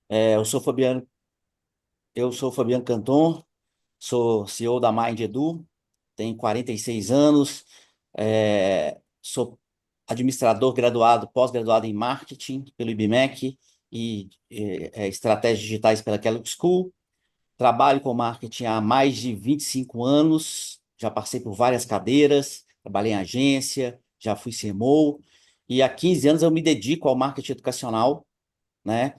Eu sou Fabiano, eu sou Fabiano Canton, sou CEO da Mind Edu, tenho 46 anos, sou administrador graduado, pós-graduado em marketing pelo IBMEC e estratégias digitais pela Kellogg School. Trabalho com marketing há mais de 25 anos, já passei por várias cadeiras, trabalhei em agência, já fui CMO, e há 15 anos eu me dedico ao marketing educacional, né?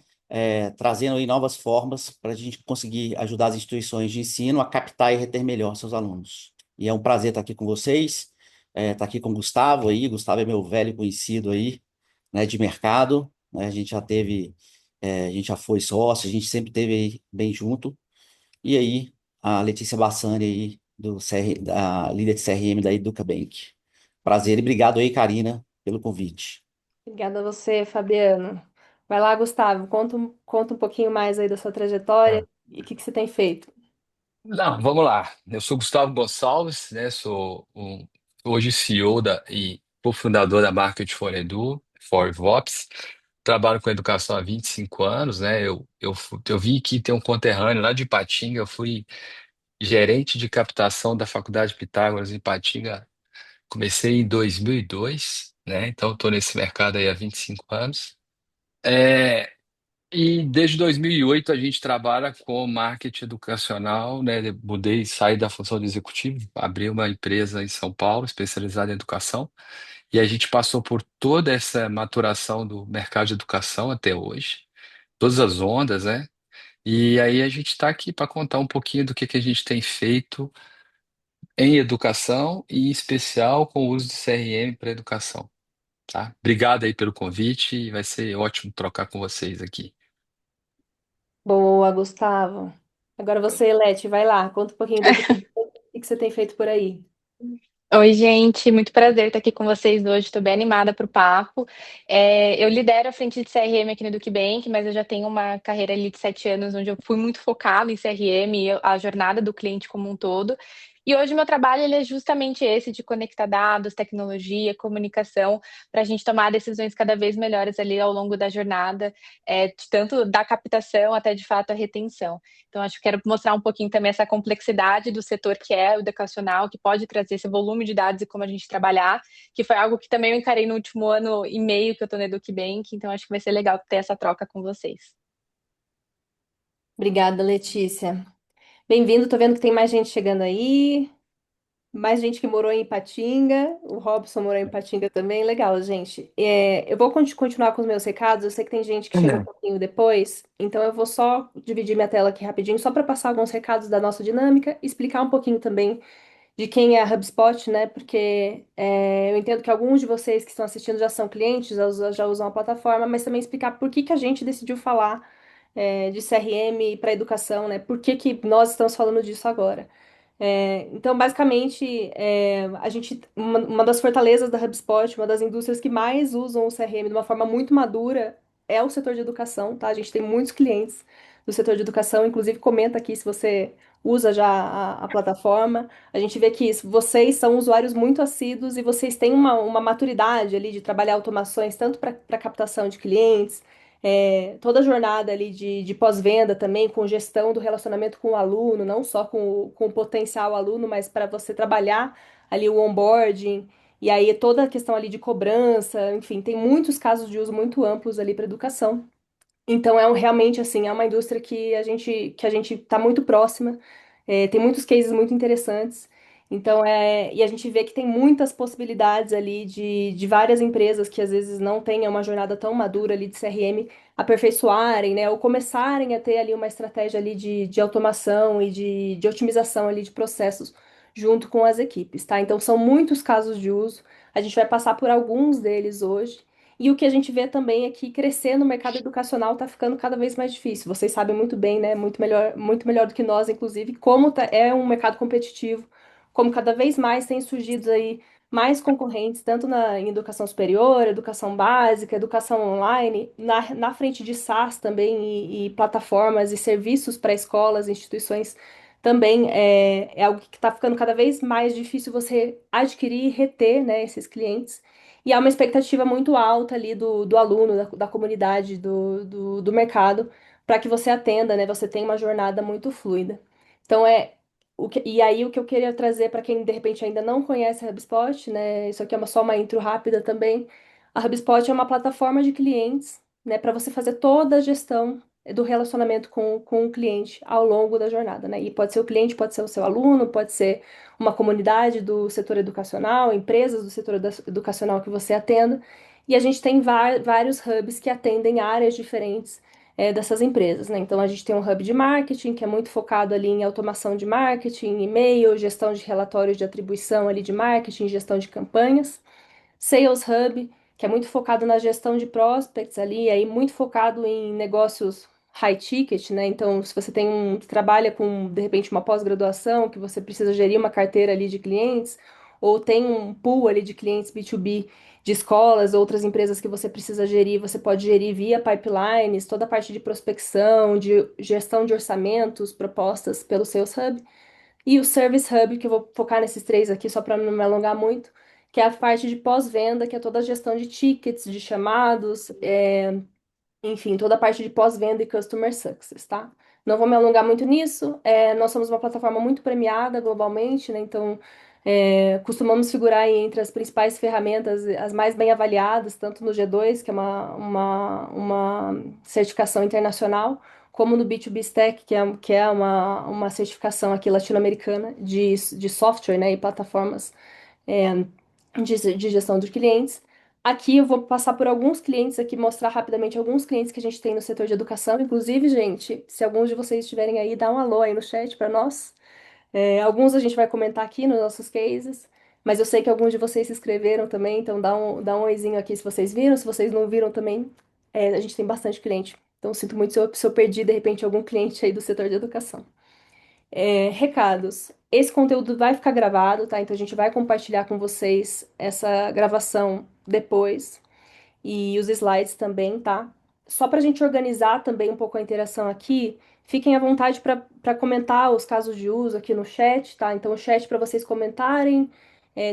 Trazendo aí novas formas para a gente conseguir ajudar as instituições de ensino a captar e reter melhor seus alunos. E é um prazer estar aqui com vocês, estar aqui com o Gustavo aí. Gustavo é meu velho conhecido aí, né, de mercado, né? A gente já teve, a gente já foi sócio, a gente sempre teve aí bem junto. E aí, a Letícia Bassani aí, da líder de CRM da Educa Bank. Prazer e obrigado aí, Karina, pelo convite. Obrigada a você, Fabiano. Vai lá, Gustavo, conta um pouquinho mais aí da sua trajetória e o que você tem feito. Não, vamos lá. Eu sou Gustavo Gonçalves, né? Hoje CEO e cofundador da Market for Edu, for Vops. Trabalho com educação há 25 anos, né? Eu vi que tem um conterrâneo lá de Ipatinga. Eu fui gerente de captação da Faculdade Pitágoras em Ipatinga. Comecei em 2002, né? Então estou nesse mercado aí há 25 anos. É, E desde 2008 a gente trabalha com marketing educacional, né? Eu mudei, saí da função de executivo, abri uma empresa em São Paulo especializada em educação e a gente passou por toda essa maturação do mercado de educação até hoje, todas as ondas, né? E aí a gente está aqui para contar um pouquinho do que a gente tem feito em educação e em especial com o uso de CRM para educação, tá? Obrigado aí pelo convite e vai ser ótimo trocar com vocês aqui. Boa, Gustavo. Agora você, Leti, vai lá, conta um pouquinho do que você tem feito por aí. Oi, gente, muito prazer estar aqui com vocês hoje. Estou bem animada para o papo. Eu lidero a frente de CRM aqui no Eduque Bank, mas eu já tenho uma carreira ali de 7 anos, onde eu fui muito focada em CRM e a jornada do cliente como um todo. E hoje meu trabalho ele é justamente esse de conectar dados, tecnologia, comunicação, para a gente tomar decisões cada vez melhores ali ao longo da jornada, tanto da captação até de fato a retenção. Então, acho que quero mostrar um pouquinho também essa complexidade do setor que é o educacional, que pode trazer esse volume de dados e como a gente trabalhar, que foi algo que também eu encarei no último ano e meio que eu estou no EducBank, então acho que vai ser legal ter essa troca com vocês. Obrigada, Letícia. Bem-vindo, tô vendo que tem mais gente chegando aí. Mais gente que morou em Ipatinga, o Robson morou em Ipatinga também. Legal, gente. Eu vou continuar com os meus recados. Eu sei que tem gente que chegou um pouquinho depois, então eu vou só dividir minha tela aqui rapidinho, só para passar alguns recados da nossa dinâmica, explicar um pouquinho também de quem é a HubSpot, né? Porque eu entendo que alguns de vocês que estão assistindo já são clientes, já usam a plataforma, mas também explicar por que que a gente decidiu falar de CRM para educação, né? Por que que nós estamos falando disso agora? Então, basicamente, uma das fortalezas da HubSpot, uma das indústrias que mais usam o CRM de uma forma muito madura é o setor de educação, tá? A gente tem muitos clientes do setor de educação, inclusive comenta aqui se você usa já a plataforma. A gente vê que vocês são usuários muito assíduos e vocês têm uma maturidade ali de trabalhar automações tanto para captação de clientes, toda a jornada ali de pós-venda também, com gestão do relacionamento com o aluno, não só com o potencial aluno, mas para você trabalhar ali o onboarding, e aí toda a questão ali de cobrança, enfim, tem muitos casos de uso muito amplos ali para educação. Então realmente assim, é uma indústria que a gente está muito próxima, tem muitos cases muito interessantes. Então e a gente vê que tem muitas possibilidades ali de várias empresas que às vezes não tenham uma jornada tão madura ali de CRM aperfeiçoarem, né, ou começarem a ter ali uma estratégia ali de automação e de otimização ali de processos junto com as equipes, tá? Então são muitos casos de uso. A gente vai passar por alguns deles hoje. E o que a gente vê também é que crescer no mercado educacional está ficando cada vez mais difícil. Vocês sabem muito bem, né? Muito melhor do que nós, inclusive, como é um mercado competitivo, como cada vez mais tem surgido aí mais concorrentes, tanto em educação superior, educação básica, educação online, na frente de SaaS também, e plataformas e serviços para escolas e instituições também é algo que está ficando cada vez mais difícil você adquirir e reter, né, esses clientes. E há uma expectativa muito alta ali do aluno, da comunidade, do mercado, para que você atenda, né? Você tenha uma jornada muito fluida. Então e aí o que eu queria trazer para quem de repente ainda não conhece a HubSpot, né? Isso aqui é só uma intro rápida também. A HubSpot é uma plataforma de clientes, né, para você fazer toda a gestão do relacionamento com o cliente ao longo da jornada, né? E pode ser o cliente, pode ser o seu aluno, pode ser uma comunidade do setor educacional, empresas do setor educacional que você atenda. E a gente tem vários hubs que atendem áreas diferentes dessas empresas, né? Então a gente tem um hub de marketing, que é muito focado ali em automação de marketing, e-mail, gestão de relatórios de atribuição ali de marketing, gestão de campanhas. Sales Hub, que é muito focado na gestão de prospects ali, aí muito focado em negócios high ticket, né? Então, se você trabalha com, de repente, uma pós-graduação, que você precisa gerir uma carteira ali de clientes, ou tem um pool ali de clientes B2B de escolas, outras empresas que você precisa gerir, você pode gerir via pipelines, toda a parte de prospecção, de gestão de orçamentos, propostas pelo Sales Hub. E o Service Hub, que eu vou focar nesses três aqui só para não me alongar muito, que é a parte de pós-venda, que é toda a gestão de tickets, de chamados, enfim, toda a parte de pós-venda e customer success, tá? Não vou me alongar muito nisso. Nós somos uma plataforma muito premiada globalmente, né? Então, costumamos figurar aí entre as principais ferramentas, as mais bem avaliadas, tanto no G2, que é uma certificação internacional, como no B2B Stack, que é uma certificação aqui latino-americana de software, né? E plataformas de gestão de clientes. Aqui eu vou passar por alguns clientes aqui, mostrar rapidamente alguns clientes que a gente tem no setor de educação. Inclusive, gente, se alguns de vocês estiverem aí, dá um alô aí no chat para nós. Alguns a gente vai comentar aqui nos nossos cases, mas eu sei que alguns de vocês se inscreveram também, então dá um oizinho aqui se vocês viram. Se vocês não viram também, a gente tem bastante cliente. Então, sinto muito se eu perdi, de repente, algum cliente aí do setor de educação. Recados. Esse conteúdo vai ficar gravado, tá? Então a gente vai compartilhar com vocês essa gravação depois e os slides também, tá? Só para a gente organizar também um pouco a interação aqui, fiquem à vontade para comentar os casos de uso aqui no chat, tá? Então, o chat para vocês comentarem,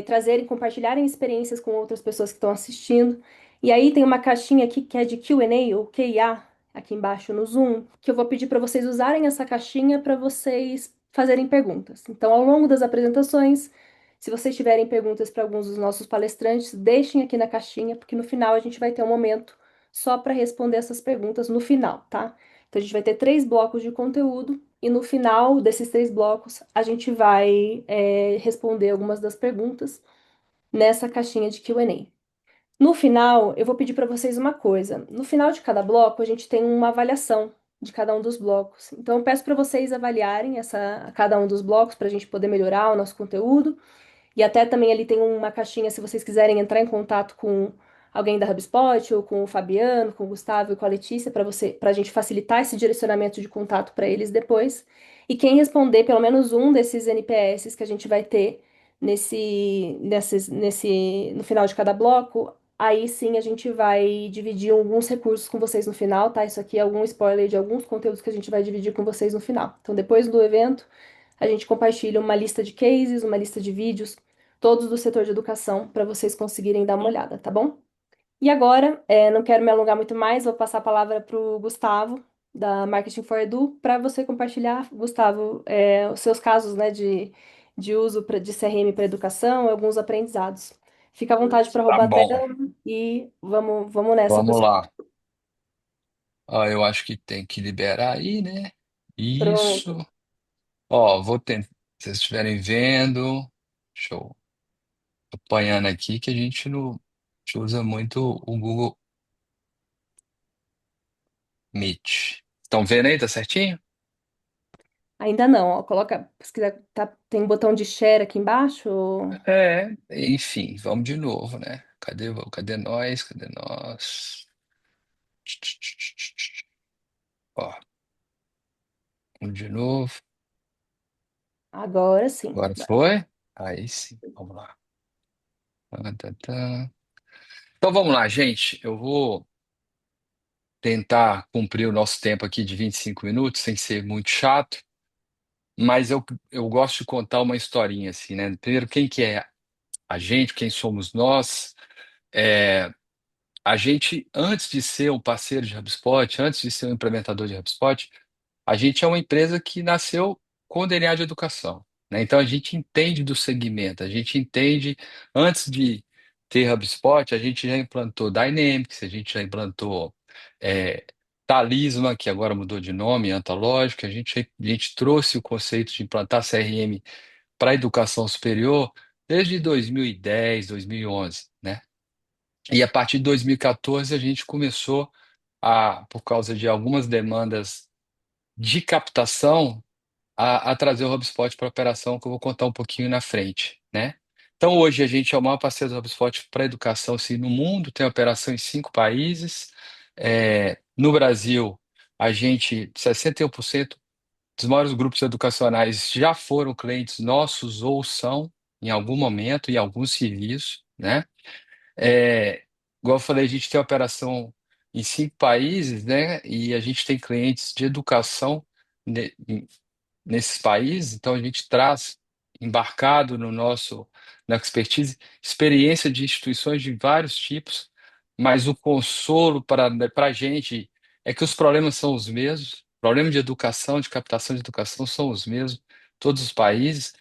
trazerem, compartilharem experiências com outras pessoas que estão assistindo. E aí tem uma caixinha aqui que é de Q&A ou QA, aqui embaixo no Zoom, que eu vou pedir para vocês usarem essa caixinha para vocês fazerem perguntas. Então, ao longo das apresentações, se vocês tiverem perguntas para alguns dos nossos palestrantes, deixem aqui na caixinha, porque no final a gente vai ter um momento só para responder essas perguntas no final, tá? Então a gente vai ter 3 blocos de conteúdo e no final desses 3 blocos a gente vai responder algumas das perguntas nessa caixinha de Q&A. No final, eu vou pedir para vocês uma coisa. No final de cada bloco, a gente tem uma avaliação de cada um dos blocos. Então, eu peço para vocês avaliarem cada um dos blocos para a gente poder melhorar o nosso conteúdo. E até também ali tem uma caixinha se vocês quiserem entrar em contato com alguém da HubSpot, ou com o Fabiano, com o Gustavo e com a Letícia, para a gente facilitar esse direcionamento de contato para eles depois. E quem responder pelo menos um desses NPS que a gente vai ter no final de cada bloco, aí sim a gente vai dividir alguns recursos com vocês no final, tá? Isso aqui é algum spoiler de alguns conteúdos que a gente vai dividir com vocês no final. Então, depois do evento, a gente compartilha uma lista de cases, uma lista de vídeos todos do setor de educação, para vocês conseguirem dar uma olhada, tá bom? E agora, não quero me alongar muito mais, vou passar a palavra para o Gustavo, da Marketing for Edu, para você compartilhar, Gustavo, os seus casos, né, de uso de CRM para educação, alguns aprendizados. Fica à vontade para Tá roubar a bom, tela e vamos nessa, vamos pessoal. lá. Eu acho que tem que liberar aí, né? Isso. Pronto. Ó, vou tentar. Se vocês estiverem vendo, show. Tô apanhando aqui que a gente não a gente usa muito o Google Meet. Estão vendo aí? Tá certinho? Ainda não, ó, coloca, se quiser, tem um botão de share aqui embaixo. Enfim, vamos de novo, né? Cadê nós? Cadê nós? Ó, vamos de novo. Agora sim. Agora foi? Aí sim, vamos lá. Tá, tá, tá. Então vamos lá, gente. Eu vou tentar cumprir o nosso tempo aqui de 25 minutos, sem ser muito chato, mas eu gosto de contar uma historinha assim, né? Primeiro, quem que é a gente, quem somos nós? É, a gente, antes de ser um parceiro de HubSpot, antes de ser um implementador de HubSpot, a gente é uma empresa que nasceu com DNA de educação, né? Então a gente entende do segmento, a gente entende, antes de ter HubSpot, a gente já implantou Dynamics, a gente já implantou é, Talisma, que agora mudou de nome, Antalógica, a gente trouxe o conceito de implantar CRM para a educação superior desde 2010, 2011, né? E a partir de 2014 a gente começou por causa de algumas demandas de captação, a trazer o HubSpot para a operação, que eu vou contar um pouquinho na frente, né? Então, hoje, a gente é o maior parceiro do HubSpot para educação assim, no mundo, tem operação em 5 países. No Brasil, 61% dos maiores grupos educacionais já foram clientes nossos ou são, em algum momento, em algum serviço, né? Igual eu falei, a gente tem operação em 5 países, né? E a gente tem clientes de educação ne- nesses países, então a gente traz embarcado no na expertise, experiência de instituições de vários tipos, mas o consolo para a gente é que os problemas são os mesmos, problemas de educação, de captação de educação são os mesmos, todos os países,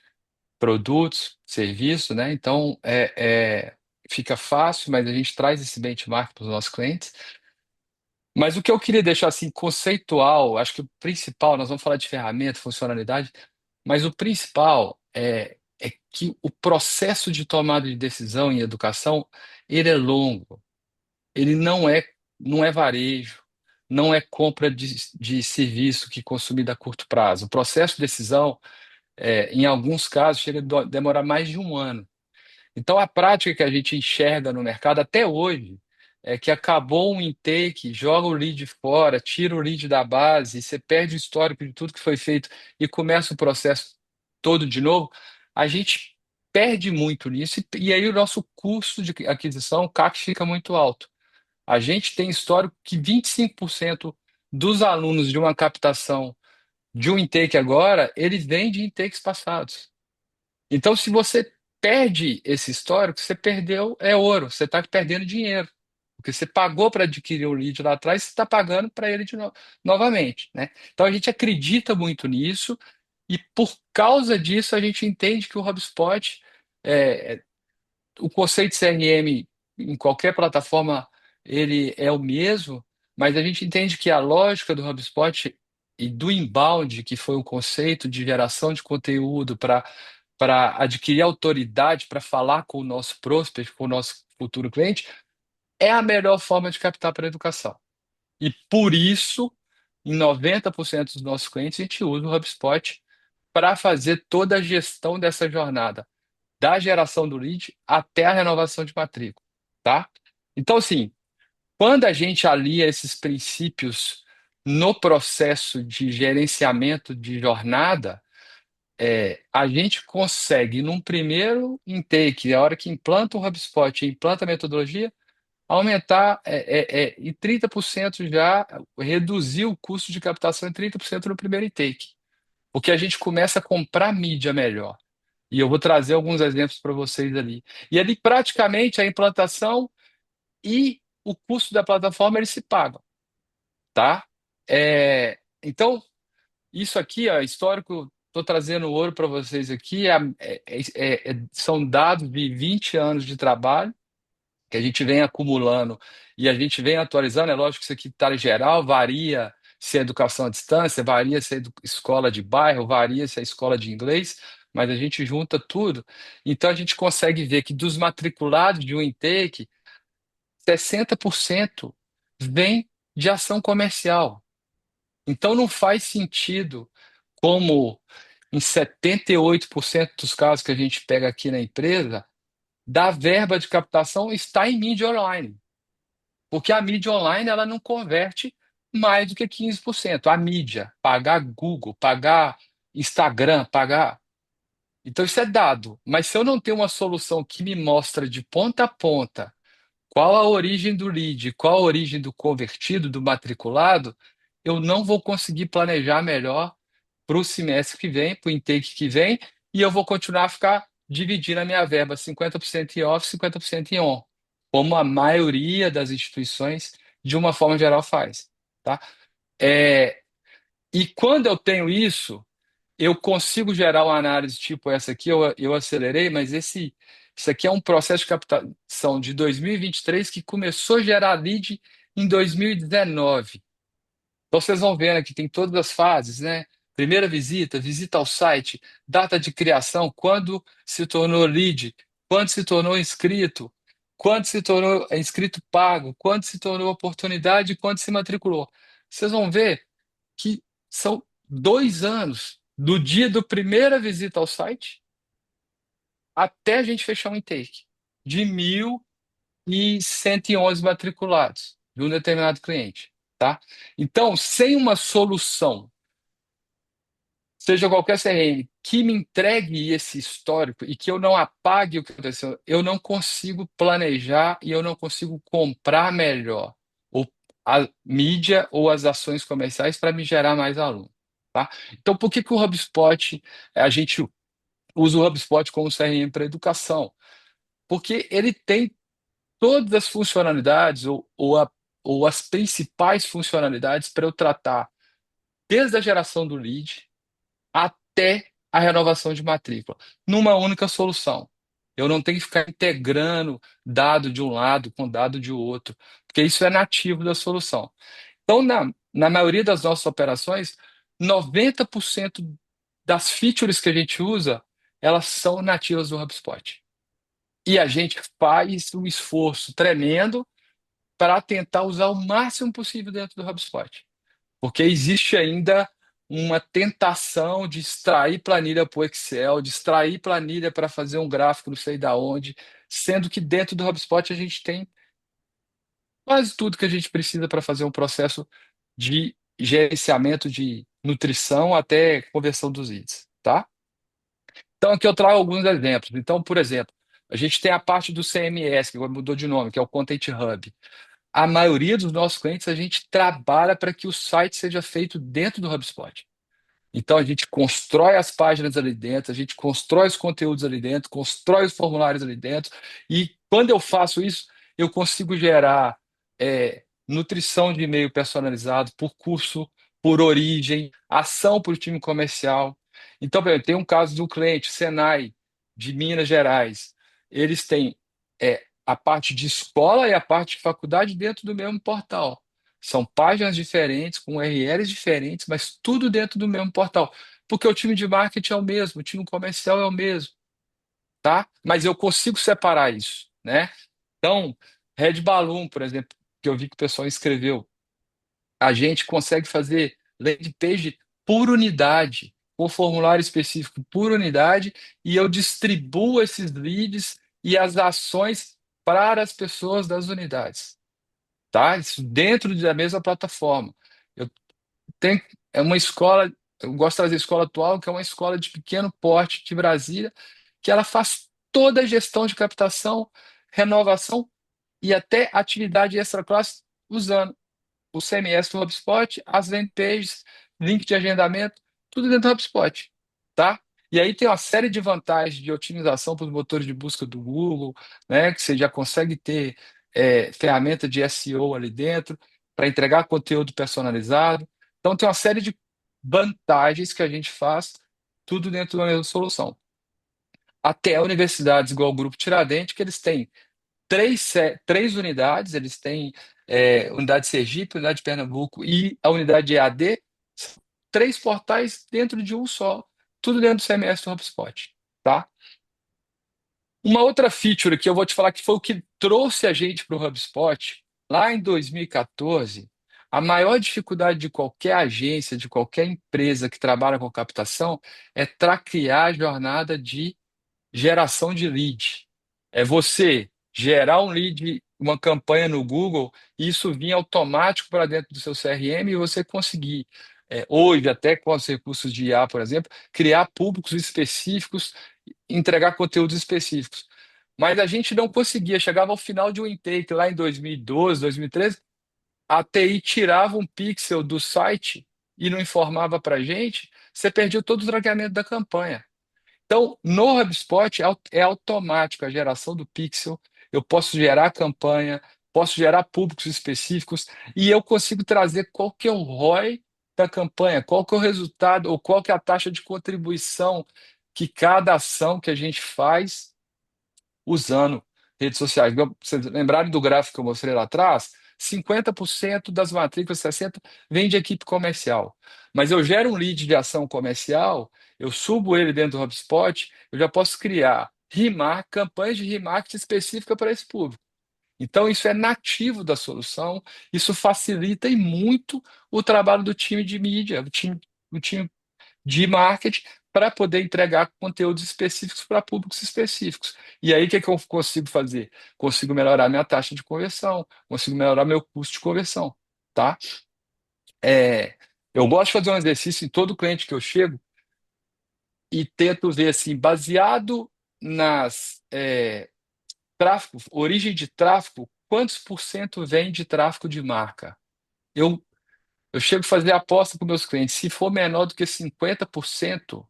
produtos, serviços, né? Então fica fácil, mas a gente traz esse benchmark para os nossos clientes. Mas o que eu queria deixar assim conceitual, acho que o principal, nós vamos falar de ferramenta, funcionalidade, mas o principal é que o processo de tomada de decisão em educação, ele é longo, ele não é varejo, não é compra de serviço que é consumido a curto prazo. O processo de decisão, em alguns casos, chega a demorar mais de um ano. Então, a prática que a gente enxerga no mercado até hoje é que acabou um intake, joga o lead fora, tira o lead da base, você perde o histórico de tudo que foi feito e começa o processo todo de novo. A gente perde muito nisso e aí o nosso custo de aquisição, o CAC, fica muito alto. A gente tem histórico que 25% dos alunos de uma captação de um intake agora, eles vêm de intakes passados. Então, se você perde esse histórico, você perdeu, é ouro, você está perdendo dinheiro. Porque você pagou para adquirir o lead lá atrás, você está pagando para ele novamente, né? Então a gente acredita muito nisso e por causa disso a gente entende que o HubSpot, é, o conceito de CRM em qualquer plataforma ele é o mesmo, mas a gente entende que a lógica do HubSpot e do inbound, que foi um conceito de geração de conteúdo para adquirir autoridade para falar com o nosso prospect, com o nosso futuro cliente, é a melhor forma de captar para a educação. E por isso, em 90% dos nossos clientes, a gente usa o HubSpot para fazer toda a gestão dessa jornada, da geração do lead até a renovação de matrícula, tá? Então, assim, quando a gente alia esses princípios no processo de gerenciamento de jornada, a gente consegue, num primeiro intake, a hora que implanta o HubSpot e implanta a metodologia, aumentar em 30% já, reduzir o custo de captação em 30% no primeiro intake. Porque a gente começa a comprar mídia melhor. E eu vou trazer alguns exemplos para vocês ali. E ali, praticamente, a implantação e o custo da plataforma eles se pagam, tá? Então, isso aqui, ó, histórico, estou trazendo ouro para vocês aqui, são dados de 20 anos de trabalho que a gente vem acumulando e a gente vem atualizando. É lógico que isso aqui está em geral, varia se é educação à distância, varia se é escola de bairro, varia se é escola de inglês, mas a gente junta tudo. Então a gente consegue ver que dos matriculados de um intake, 60% vem de ação comercial. Então não faz sentido, como em 78% dos casos que a gente pega aqui na empresa, da verba de captação está em mídia online. Porque a mídia online ela não converte mais do que 15%. A mídia, pagar Google, pagar Instagram, pagar. Então isso é dado. Mas se eu não tenho uma solução que me mostra de ponta a ponta qual a origem do lead, qual a origem do convertido, do matriculado, eu não vou conseguir planejar melhor para o semestre que vem, para o intake que vem, e eu vou continuar a ficar dividindo a minha verba 50% em off, 50% em on. como a maioria das instituições, de uma forma geral, faz, tá? É, e quando eu tenho isso, eu consigo gerar uma análise tipo essa aqui, eu acelerei, mas isso aqui é um processo de captação de 2023 que começou a gerar lead em 2019. Então vocês vão vendo que tem todas as fases, né? Primeira visita, visita ao site, data de criação, quando se tornou lead, quando se tornou inscrito, quando se tornou inscrito pago, quando se tornou oportunidade e quando se matriculou. Vocês vão ver que são 2 anos do dia da primeira visita ao site até a gente fechar um intake de 1.111 matriculados de um determinado cliente, tá? Então, sem uma solução, seja qualquer CRM, que me entregue esse histórico e que eu não apague o que aconteceu, eu não consigo planejar e eu não consigo comprar melhor a mídia ou as ações comerciais para me gerar mais aluno, tá? Então, por que que o HubSpot, a gente usa o HubSpot como CRM para educação? Porque ele tem todas as funcionalidades ou as principais funcionalidades para eu tratar desde a geração do lead até a renovação de matrícula, numa única solução. Eu não tenho que ficar integrando dado de um lado com dado de outro, porque isso é nativo da solução. Então, na maioria das nossas operações, 90% das features que a gente usa, elas são nativas do HubSpot. E a gente faz um esforço tremendo para tentar usar o máximo possível dentro do HubSpot. Porque existe ainda uma tentação de extrair planilha para o Excel, de extrair planilha para fazer um gráfico não sei da onde, sendo que dentro do HubSpot a gente tem quase tudo que a gente precisa para fazer um processo de gerenciamento de nutrição até conversão dos leads, tá? Então aqui eu trago alguns exemplos. Então, por exemplo, a gente tem a parte do CMS, que agora mudou de nome, que é o Content Hub. A maioria dos nossos clientes, a gente trabalha para que o site seja feito dentro do HubSpot. Então a gente constrói as páginas ali dentro, a gente constrói os conteúdos ali dentro, constrói os formulários ali dentro, e quando eu faço isso, eu consigo gerar nutrição de e-mail personalizado por curso, por origem, ação para o time comercial. Então, por exemplo, tem um caso do cliente, Senai, de Minas Gerais. Eles têm a parte de escola e a parte de faculdade dentro do mesmo portal. São páginas diferentes, com URLs diferentes, mas tudo dentro do mesmo portal. Porque o time de marketing é o mesmo, o time comercial é o mesmo, tá? Mas eu consigo separar isso, né? Então, Red Balloon, por exemplo, que eu vi que o pessoal escreveu, a gente consegue fazer landing page por unidade, com formulário específico por unidade, e eu distribuo esses leads e as ações para as pessoas das unidades, tá? Isso dentro da mesma plataforma. Eu tenho é uma escola, eu gosto de trazer a escola atual, que é uma escola de pequeno porte de Brasília, que ela faz toda a gestão de captação, renovação e até atividade extra-classe usando o CMS do HubSpot, as landing pages, link de agendamento, tudo dentro do HubSpot, tá? E aí tem uma série de vantagens de otimização para os motores de busca do Google, né? Que você já consegue ter ferramenta de SEO ali dentro para entregar conteúdo personalizado. Então tem uma série de vantagens que a gente faz tudo dentro da mesma solução. Até universidades igual o Grupo Tiradentes, que eles têm três unidades, eles têm unidade de Sergipe, unidade de Pernambuco e a unidade de EAD, são três portais dentro de um só, tudo dentro do CMS do HubSpot, tá? Uma outra feature que eu vou te falar que foi o que trouxe a gente para o HubSpot, lá em 2014, a maior dificuldade de qualquer agência, de qualquer empresa que trabalha com captação, é traquear a jornada de geração de lead. É você gerar um lead, uma campanha no Google, e isso vir automático para dentro do seu CRM e você conseguir, hoje, até com os recursos de IA, por exemplo, criar públicos específicos, entregar conteúdos específicos. Mas a gente não conseguia, chegava ao final de um intake lá em 2012, 2013, a TI tirava um pixel do site e não informava para a gente, você perdeu todo o traqueamento da campanha. Então, no HubSpot é automático a geração do pixel. eu posso gerar campanha, posso gerar públicos específicos e eu consigo trazer qual que é o ROI da campanha, qual que é o resultado ou qual que é a taxa de contribuição que cada ação que a gente faz usando redes sociais. Vocês lembrarem do gráfico que eu mostrei lá atrás? 50% das matrículas, 60% vem de equipe comercial. Mas eu gero um lead de ação comercial, eu subo ele dentro do HubSpot, eu já posso criar campanhas de remarketing específica para esse público. Então, isso é nativo da solução, isso facilita e muito o trabalho do time de mídia, o time de marketing para poder entregar conteúdos específicos para públicos específicos. E aí, o que é que eu consigo fazer? Consigo melhorar minha taxa de conversão, consigo melhorar meu custo de conversão, tá? Eu gosto de fazer um exercício em todo cliente que eu chego e tento ver assim, baseado nas tráfego, origem de tráfego, quantos por cento vem de tráfego de marca? Eu, eu chego a fazer aposta com meus clientes. Se for menor do que 50%,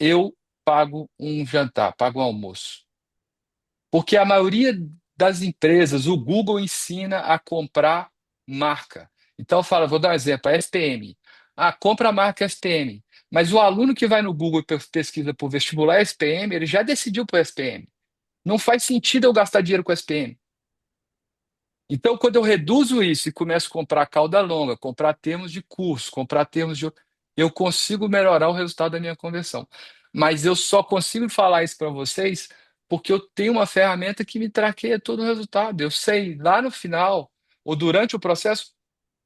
eu pago um jantar, pago um almoço. Porque a maioria das empresas, o Google ensina a comprar marca. Então, eu falo, vou dar um exemplo, a SPM. Ah, compra a marca SPM. Mas o aluno que vai no Google e pesquisa por vestibular SPM, ele já decidiu por SPM. Não faz sentido eu gastar dinheiro com SPM. Então, quando eu reduzo isso e começo a comprar cauda longa, comprar termos de curso, comprar termos de. Eu consigo melhorar o resultado da minha conversão. Mas eu só consigo falar isso para vocês porque eu tenho uma ferramenta que me traqueia todo o resultado. Eu sei lá no final, ou durante o processo,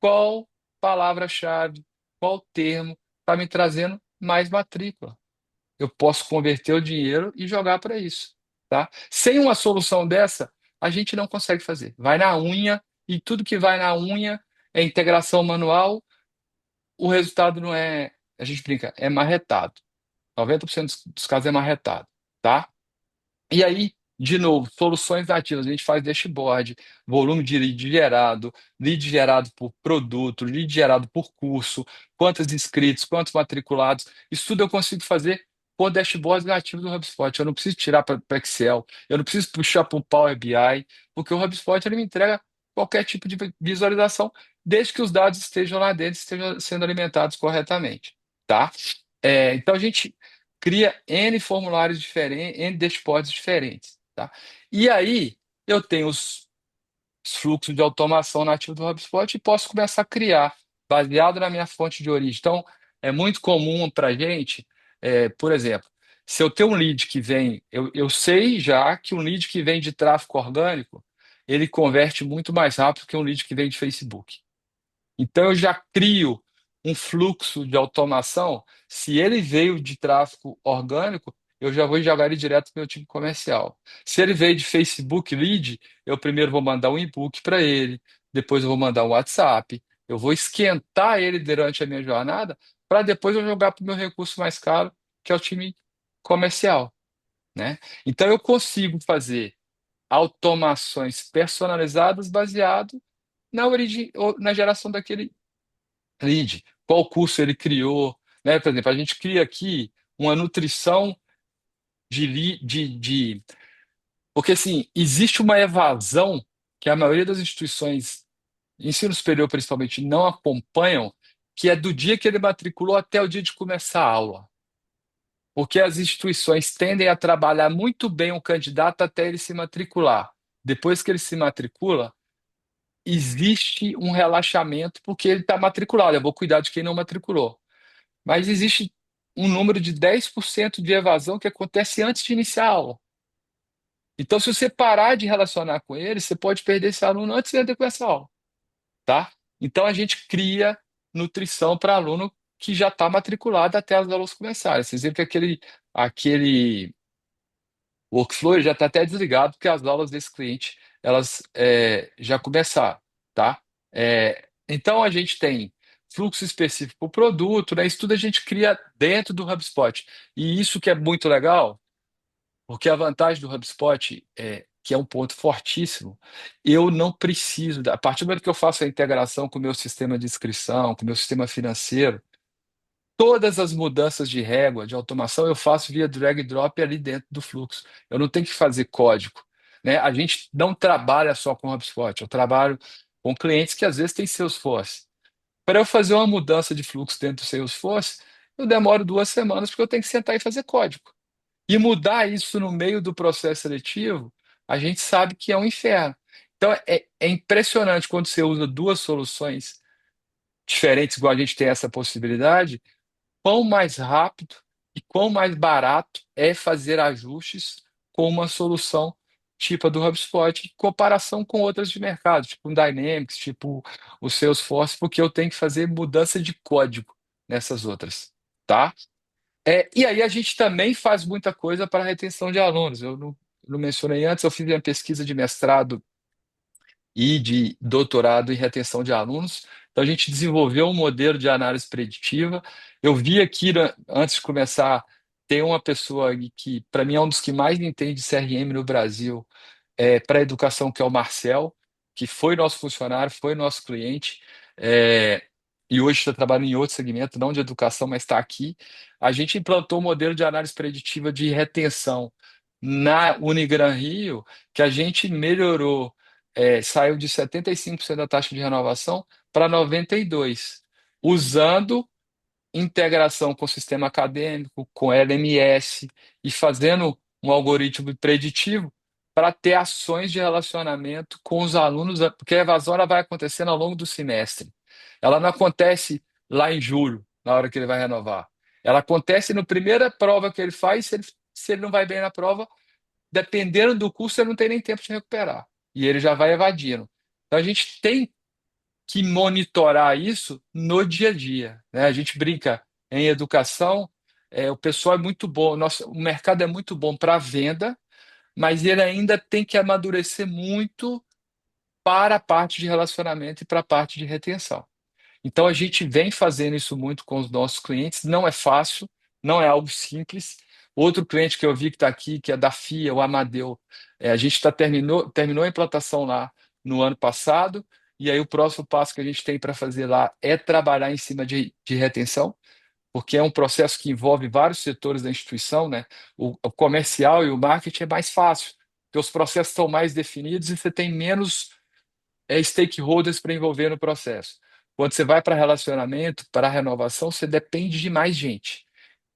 qual palavra-chave, qual termo está me trazendo mais matrícula. Eu posso converter o dinheiro e jogar para isso, tá? Sem uma solução dessa, a gente não consegue fazer. Vai na unha e tudo que vai na unha é integração manual, o resultado não é, a gente brinca, é marretado. 90% dos casos é marretado, tá? E aí, de novo, soluções nativas. A gente faz dashboard, volume de lead gerado por produto, lead gerado por curso, quantos inscritos, quantos matriculados. Isso tudo eu consigo fazer por dashboards nativos do HubSpot. Eu não preciso tirar para Excel, eu não preciso puxar para o Power BI, porque o HubSpot ele me entrega qualquer tipo de visualização, desde que os dados estejam lá dentro, estejam sendo alimentados corretamente, tá? Então a gente cria N formulários diferentes, N dashboards diferentes, tá? E aí eu tenho os fluxos de automação nativos do HubSpot e posso começar a criar, baseado na minha fonte de origem. Então, é muito comum para a gente, por exemplo, se eu tenho um lead que vem, eu sei já que um lead que vem de tráfego orgânico, ele converte muito mais rápido que um lead que vem de Facebook. Então, eu já crio um fluxo de automação. Se ele veio de tráfego orgânico, eu já vou jogar ele direto para o meu time comercial. Se ele veio de Facebook Lead, eu primeiro vou mandar um e-book para ele, depois eu vou mandar um WhatsApp, eu vou esquentar ele durante a minha jornada, para depois eu jogar para o meu recurso mais caro, que é o time comercial, né? Então, eu consigo fazer automações personalizadas baseado na origem, ou na geração daquele lead, qual curso ele criou, né? Por exemplo, a gente cria aqui uma nutrição porque assim, existe uma evasão que a maioria das instituições, ensino superior principalmente, não acompanham, que é do dia que ele matriculou até o dia de começar a aula. Porque as instituições tendem a trabalhar muito bem o candidato até ele se matricular. Depois que ele se matricula, existe um relaxamento porque ele está matriculado. Eu vou cuidar de quem não matriculou. Mas existe um número de 10% de evasão que acontece antes de iniciar a aula. Então, se você parar de relacionar com ele, você pode perder esse aluno antes de entrar com essa aula, tá? Então, a gente cria nutrição para aluno que já está matriculado até as aulas começarem. Vocês viram que aquele workflow ele já está até desligado, porque as aulas desse cliente elas já começaram, tá? Então, a gente tem fluxo específico para o produto, né? Isso tudo a gente cria dentro do HubSpot. E isso que é muito legal, porque a vantagem do HubSpot que é um ponto fortíssimo, eu não preciso, a partir do momento que eu faço a integração com o meu sistema de inscrição, com o meu sistema financeiro, todas as mudanças de régua, de automação, eu faço via drag and drop ali dentro do fluxo. Eu não tenho que fazer código. né? A gente não trabalha só com HubSpot, eu trabalho com clientes que às vezes têm Salesforce. Para eu fazer uma mudança de fluxo dentro do Salesforce, eu demoro 2 semanas porque eu tenho que sentar e fazer código. E mudar isso no meio do processo seletivo, a gente sabe que é um inferno. Então é impressionante quando você usa duas soluções diferentes, igual a gente tem essa possibilidade, quão mais rápido e quão mais barato é fazer ajustes com uma solução tipo a do HubSpot, em comparação com outras de mercado, tipo o Dynamics, tipo o Salesforce, porque eu tenho que fazer mudança de código nessas outras, tá? E aí a gente também faz muita coisa para a retenção de alunos. Eu não mencionei antes, eu fiz minha pesquisa de mestrado e de doutorado em retenção de alunos. Então, a gente desenvolveu um modelo de análise preditiva. Eu vi aqui, né, antes de começar, tem uma pessoa aí que, para mim, é um dos que mais entende de CRM no Brasil, para a educação, que é o Marcel, que foi nosso funcionário, foi nosso cliente, é, e hoje está trabalhando em outro segmento, não de educação, mas está aqui. A gente implantou um modelo de análise preditiva de retenção na Unigran Rio, que a gente melhorou, saiu de 75% da taxa de renovação para 92%, usando integração com o sistema acadêmico, com LMS e fazendo um algoritmo preditivo para ter ações de relacionamento com os alunos, porque a evasão ela vai acontecendo ao longo do semestre. Ela não acontece lá em julho, na hora que ele vai renovar. Ela acontece na primeira prova que ele faz, se ele não vai bem na prova, dependendo do curso, ele não tem nem tempo de recuperar. E ele já vai evadindo. Então a gente tem que monitorar isso no dia a dia, né? A gente brinca em educação, o pessoal é muito bom, o mercado é muito bom para venda, mas ele ainda tem que amadurecer muito para a parte de relacionamento e para a parte de retenção. Então a gente vem fazendo isso muito com os nossos clientes, não é fácil, não é algo simples. Outro cliente que eu vi que está aqui, que é da FIA, o Amadeu, a gente terminou a implantação lá no ano passado, e aí o próximo passo que a gente tem para fazer lá é trabalhar em cima de retenção, porque é um processo que envolve vários setores da instituição, né? O comercial e o marketing é mais fácil, porque os processos estão mais definidos e você tem menos stakeholders para envolver no processo. Quando você vai para relacionamento, para renovação, você depende de mais gente.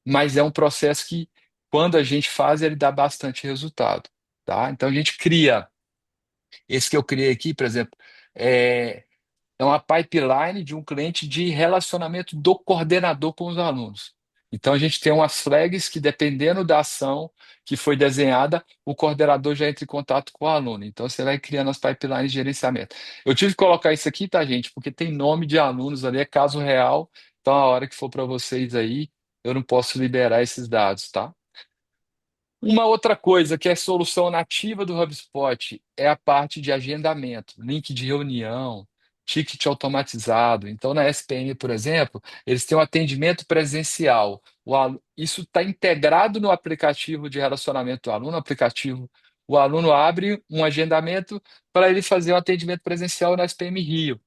Mas é um processo que, quando a gente faz, ele dá bastante resultado, tá? Então a gente cria, esse que eu criei aqui, por exemplo, é, é uma pipeline de um cliente de relacionamento do coordenador com os alunos. Então, a gente tem umas flags que, dependendo da ação que foi desenhada, o coordenador já entra em contato com o aluno. Então, você vai criando as pipelines de gerenciamento. Eu tive que colocar isso aqui, tá, gente? Porque tem nome de alunos ali, é caso real. Então, a hora que for para vocês aí, eu não posso liberar esses dados, tá? Uma outra coisa que é solução nativa do HubSpot é a parte de agendamento, link de reunião, ticket automatizado. Então, na SPM, por exemplo, eles têm um atendimento presencial. Isso está integrado no aplicativo de relacionamento do aluno, aplicativo. O aluno abre um agendamento para ele fazer um atendimento presencial na SPM Rio.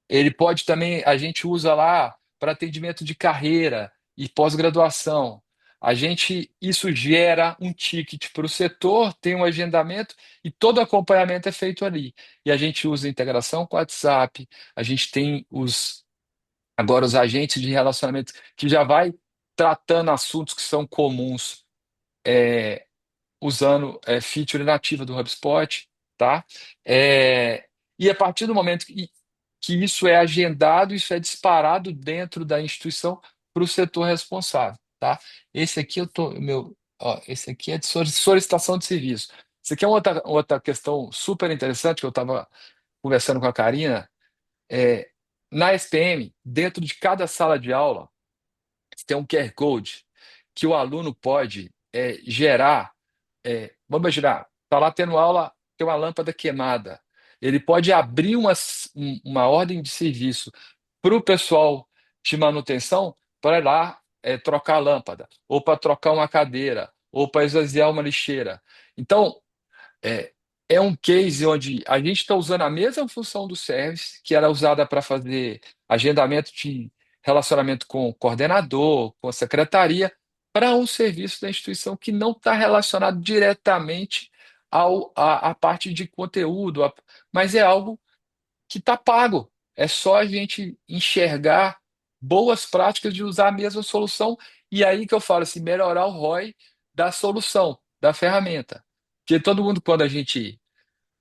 Ele pode também, a gente usa lá para atendimento de carreira e pós-graduação. Isso gera um ticket para o setor, tem um agendamento e todo o acompanhamento é feito ali. E a gente usa integração com o WhatsApp, a gente tem agora os agentes de relacionamento que já vai tratando assuntos que são comuns, é, usando feature nativa do HubSpot, tá? E a partir do momento que isso é agendado, isso é disparado dentro da instituição para o setor responsável, tá? Esse aqui esse aqui é de solicitação de serviço. Isso aqui é outra questão super interessante que eu estava conversando com a Karina. É, Na SPM, dentro de cada sala de aula, tem um QR Code que o aluno pode gerar. Vamos imaginar, está lá tendo aula, tem uma lâmpada queimada. Ele pode abrir uma ordem de serviço para o pessoal de manutenção para ir lá trocar a lâmpada, ou para trocar uma cadeira, ou para esvaziar uma lixeira. Então, é, é um case onde a gente está usando a mesma função do service, que era usada para fazer agendamento de relacionamento com o coordenador, com a secretaria, para um serviço da instituição que não está relacionado diretamente a parte de conteúdo, mas é algo que está pago. É só a gente enxergar boas práticas de usar a mesma solução. E aí que eu falo assim, melhorar o ROI da solução, da ferramenta. Porque todo mundo, quando a gente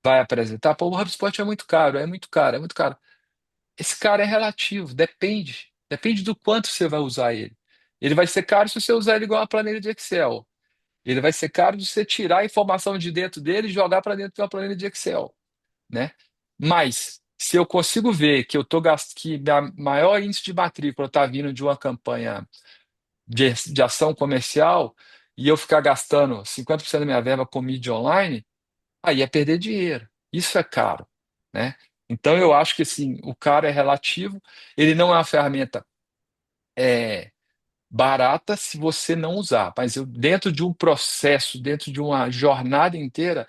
vai apresentar, pô, o HubSpot é muito caro, é muito caro, é muito caro. Esse cara é relativo, depende. Depende do quanto você vai usar ele. Ele vai ser caro se você usar ele igual uma planilha de Excel. Ele vai ser caro se você tirar a informação de dentro dele e jogar para dentro de uma planilha de Excel, né? Mas se eu consigo ver que eu tô que meu maior índice de matrícula está vindo de uma campanha de ação comercial e eu ficar gastando 50% da minha verba com mídia online, aí é perder dinheiro. Isso é caro, né? Então eu acho que assim, o caro é relativo, ele não é uma ferramenta é, barata se você não usar, mas eu, dentro de um processo, dentro de uma jornada inteira,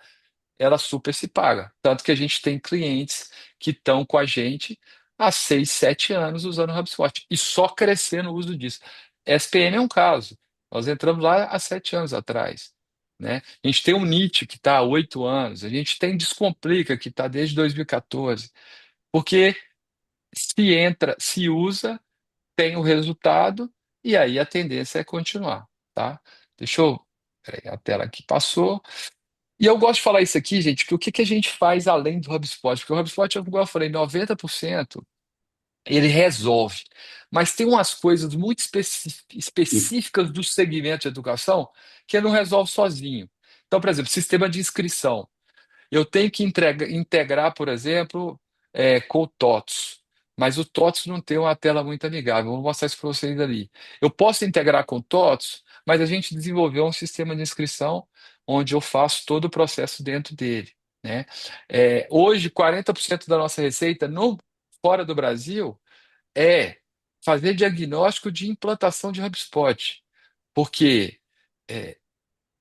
ela super se paga. Tanto que a gente tem clientes que estão com a gente há 6, 7 anos usando o HubSpot e só crescendo o uso disso. SPM é um caso. Nós entramos lá há 7 anos atrás, né? A gente tem o Nietzsche que está há 8 anos, a gente tem Descomplica que está desde 2014, porque se entra, se usa, tem o resultado e aí a tendência é continuar, tá? Deixa eu. Peraí, a tela aqui passou. E eu gosto de falar isso aqui, gente, porque o que que a gente faz além do HubSpot? Porque o HubSpot, como eu falei, 90% ele resolve. Mas tem umas coisas muito E específicas do segmento de educação que ele não resolve sozinho. Então, por exemplo, sistema de inscrição. Eu tenho que integrar, por exemplo, com o TOTS, mas o TOTS não tem uma tela muito amigável. Vou mostrar isso para vocês ali. Eu posso integrar com o TOTS, mas a gente desenvolveu um sistema de inscrição onde eu faço todo o processo dentro dele, né? Hoje, 40% da nossa receita fora do Brasil é fazer diagnóstico de implantação de HubSpot, porque é,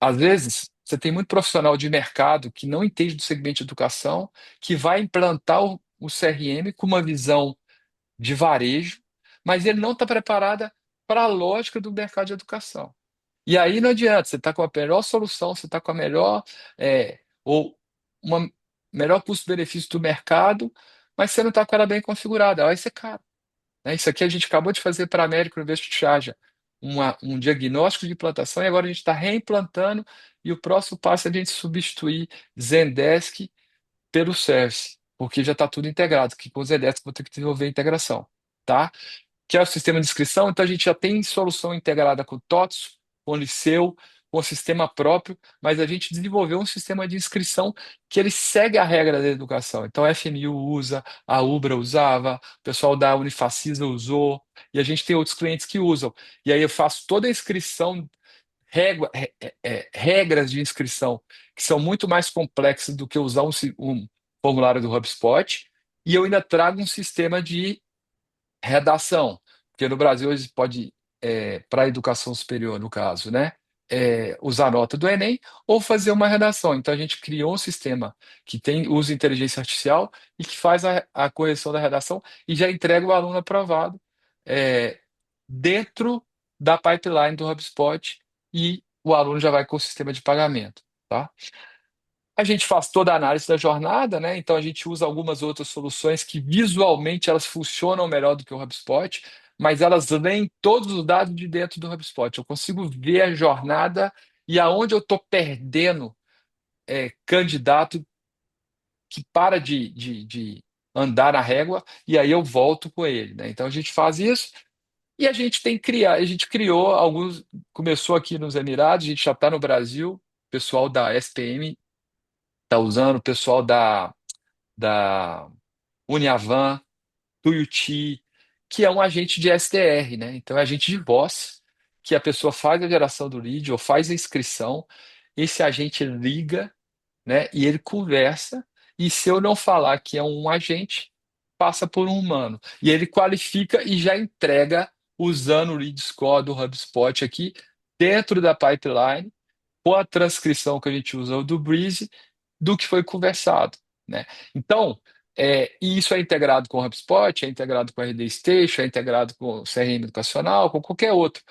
às vezes, você tem muito profissional de mercado que não entende do segmento de educação, que vai implantar o CRM com uma visão de varejo, mas ele não está preparado para a lógica do mercado de educação. E aí não adianta, você está com a melhor solução, você está com a melhor, ou uma melhor custo-benefício do mercado, mas você não está com ela bem configurada. Aí você caro, né? Isso aqui a gente acabou de fazer para a América University de Charge, um diagnóstico de implantação, e agora a gente está reimplantando, e o próximo passo é a gente substituir Zendesk pelo Service, porque já está tudo integrado, que com o Zendesk eu vou ter que desenvolver a integração, tá? Que é o sistema de inscrição, então a gente já tem solução integrada com o TOTS, com o Liceu, com o sistema próprio, mas a gente desenvolveu um sistema de inscrição que ele segue a regra da educação. Então a FMU usa, a Ubra usava, o pessoal da Unifacisa usou, e a gente tem outros clientes que usam. E aí eu faço toda a inscrição, regras de inscrição que são muito mais complexas do que usar um formulário do HubSpot, e eu ainda trago um sistema de redação, porque no Brasil eles pode, para a educação superior, no caso, né, usar a nota do Enem ou fazer uma redação. Então a gente criou um sistema que usa inteligência artificial e que faz a correção da redação e já entrega o aluno aprovado é, dentro da pipeline do HubSpot e o aluno já vai com o sistema de pagamento, tá? A gente faz toda a análise da jornada, né? Então a gente usa algumas outras soluções que visualmente elas funcionam melhor do que o HubSpot, mas elas leem todos os dados de dentro do HubSpot. Eu consigo ver a jornada e aonde eu estou perdendo candidato que para de andar na régua e aí eu volto com ele, né? Então a gente faz isso e a gente criou alguns, começou aqui nos Emirados, a gente já está no Brasil, o pessoal da SPM está usando, o pessoal da Uniavan, Tuiuti, que é um agente de SDR, né? Então é agente de voz, que a pessoa faz a geração do lead ou faz a inscrição, esse agente liga, né? E ele conversa, e se eu não falar que é um agente, passa por um humano. E ele qualifica e já entrega usando o lead score do HubSpot aqui dentro da pipeline com a transcrição que a gente usa do Breeze do que foi conversado, né? Então, e isso é integrado com o HubSpot, é integrado com a RD Station, é integrado com o CRM educacional, com qualquer outro.